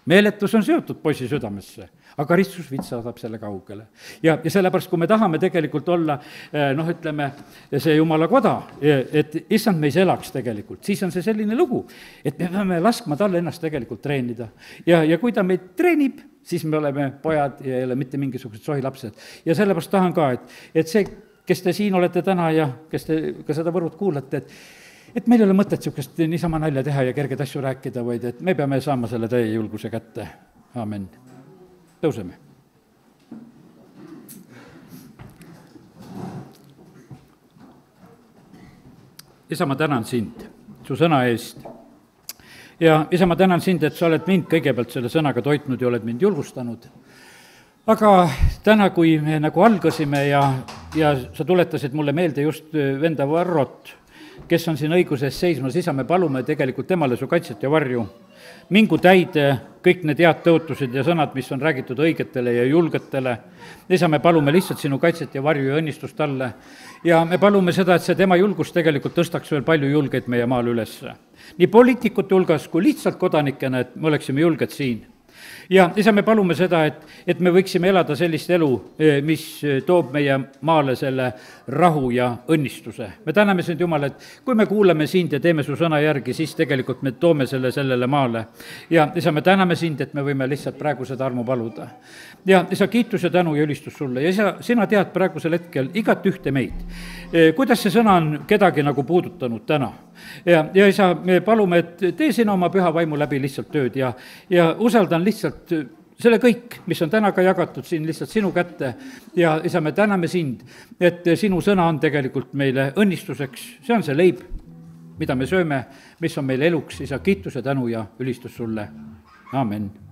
S1: Meeletus on seotud poisi südamesse, aga karistus vits saadab selle kaugele. Ja sellepärast, kui me tahame tegelikult olla, see Jumala koda, et issand meis elaks tegelikult, siis on see selline lugu, et me peame laskma talle ennast tegelikult treenida. Ja kui ta meid treenib, siis me oleme pojad ja ei ole mitte mingisugused sohilapsed. Ja sellepärast tahan ka, et see, kes te siin olete täna ja kes te ka seda võrut kuulate, et meil ei ole mõtet niisugust niisama nalja teha ja kerged asju rääkida, vaid et me peame saama selle täie julguse kätte. Aamen. Tõuseme. Isa, ma tänan sind su sõna eest. Ja isa, ma tänan sind, et sa oled mind kõigepealt selle sõnaga toitnud ja oled mind julgustanud. Aga täna, kui me algasime ja sa tuletasid mulle meelde just venda Varrot, kes on siin õiguses seismas, isa, me palume tegelikult temale su kaitset ja varju. Mingu täide kõik need head tõotused ja sõnad, mis on räägitud õigetele ja julgetele. Isa, me palume lihtsalt sinu kaitset ja varju ja õnnistust talle. Ja me palume seda, et see tema julgus tegelikult tõstaks veel palju julgeid meie maal ülesse. Nii poliitikute hulgas kui lihtsalt kodanikena, et me oleksime julged siin. Ja isa, me palume seda, et me võiksime elada sellist elu, mis toob meie maale selle rahu ja õnnistuse. Me täname sind, Jumal, et kui me kuuleme sind ja teeme su sõna järgi, siis tegelikult me toome sellele maale. Ja isa, me täname sind, et me võime lihtsalt praegu seda armu paluda. Ja isa, kiitus ja tänu ja ülistus sulle. Ja isa, sina tead praegusel hetkel igat ühte meid. Kuidas see sõna on kedagi puudutanud täna? Ja isa, me palume, et tee sina oma püha vaimu läbi lihtsalt tööd ja usaldan lihtsalt selle kõik, mis on täna ka jagatud siin lihtsalt sinu kätte ja isa, me täname sind, et sinu sõna on tegelikult meile õnnistuseks, see on see leib, mida me sööme, mis on meile eluks, isa, kiitus ja tänu ja ülistus sulle, aamen.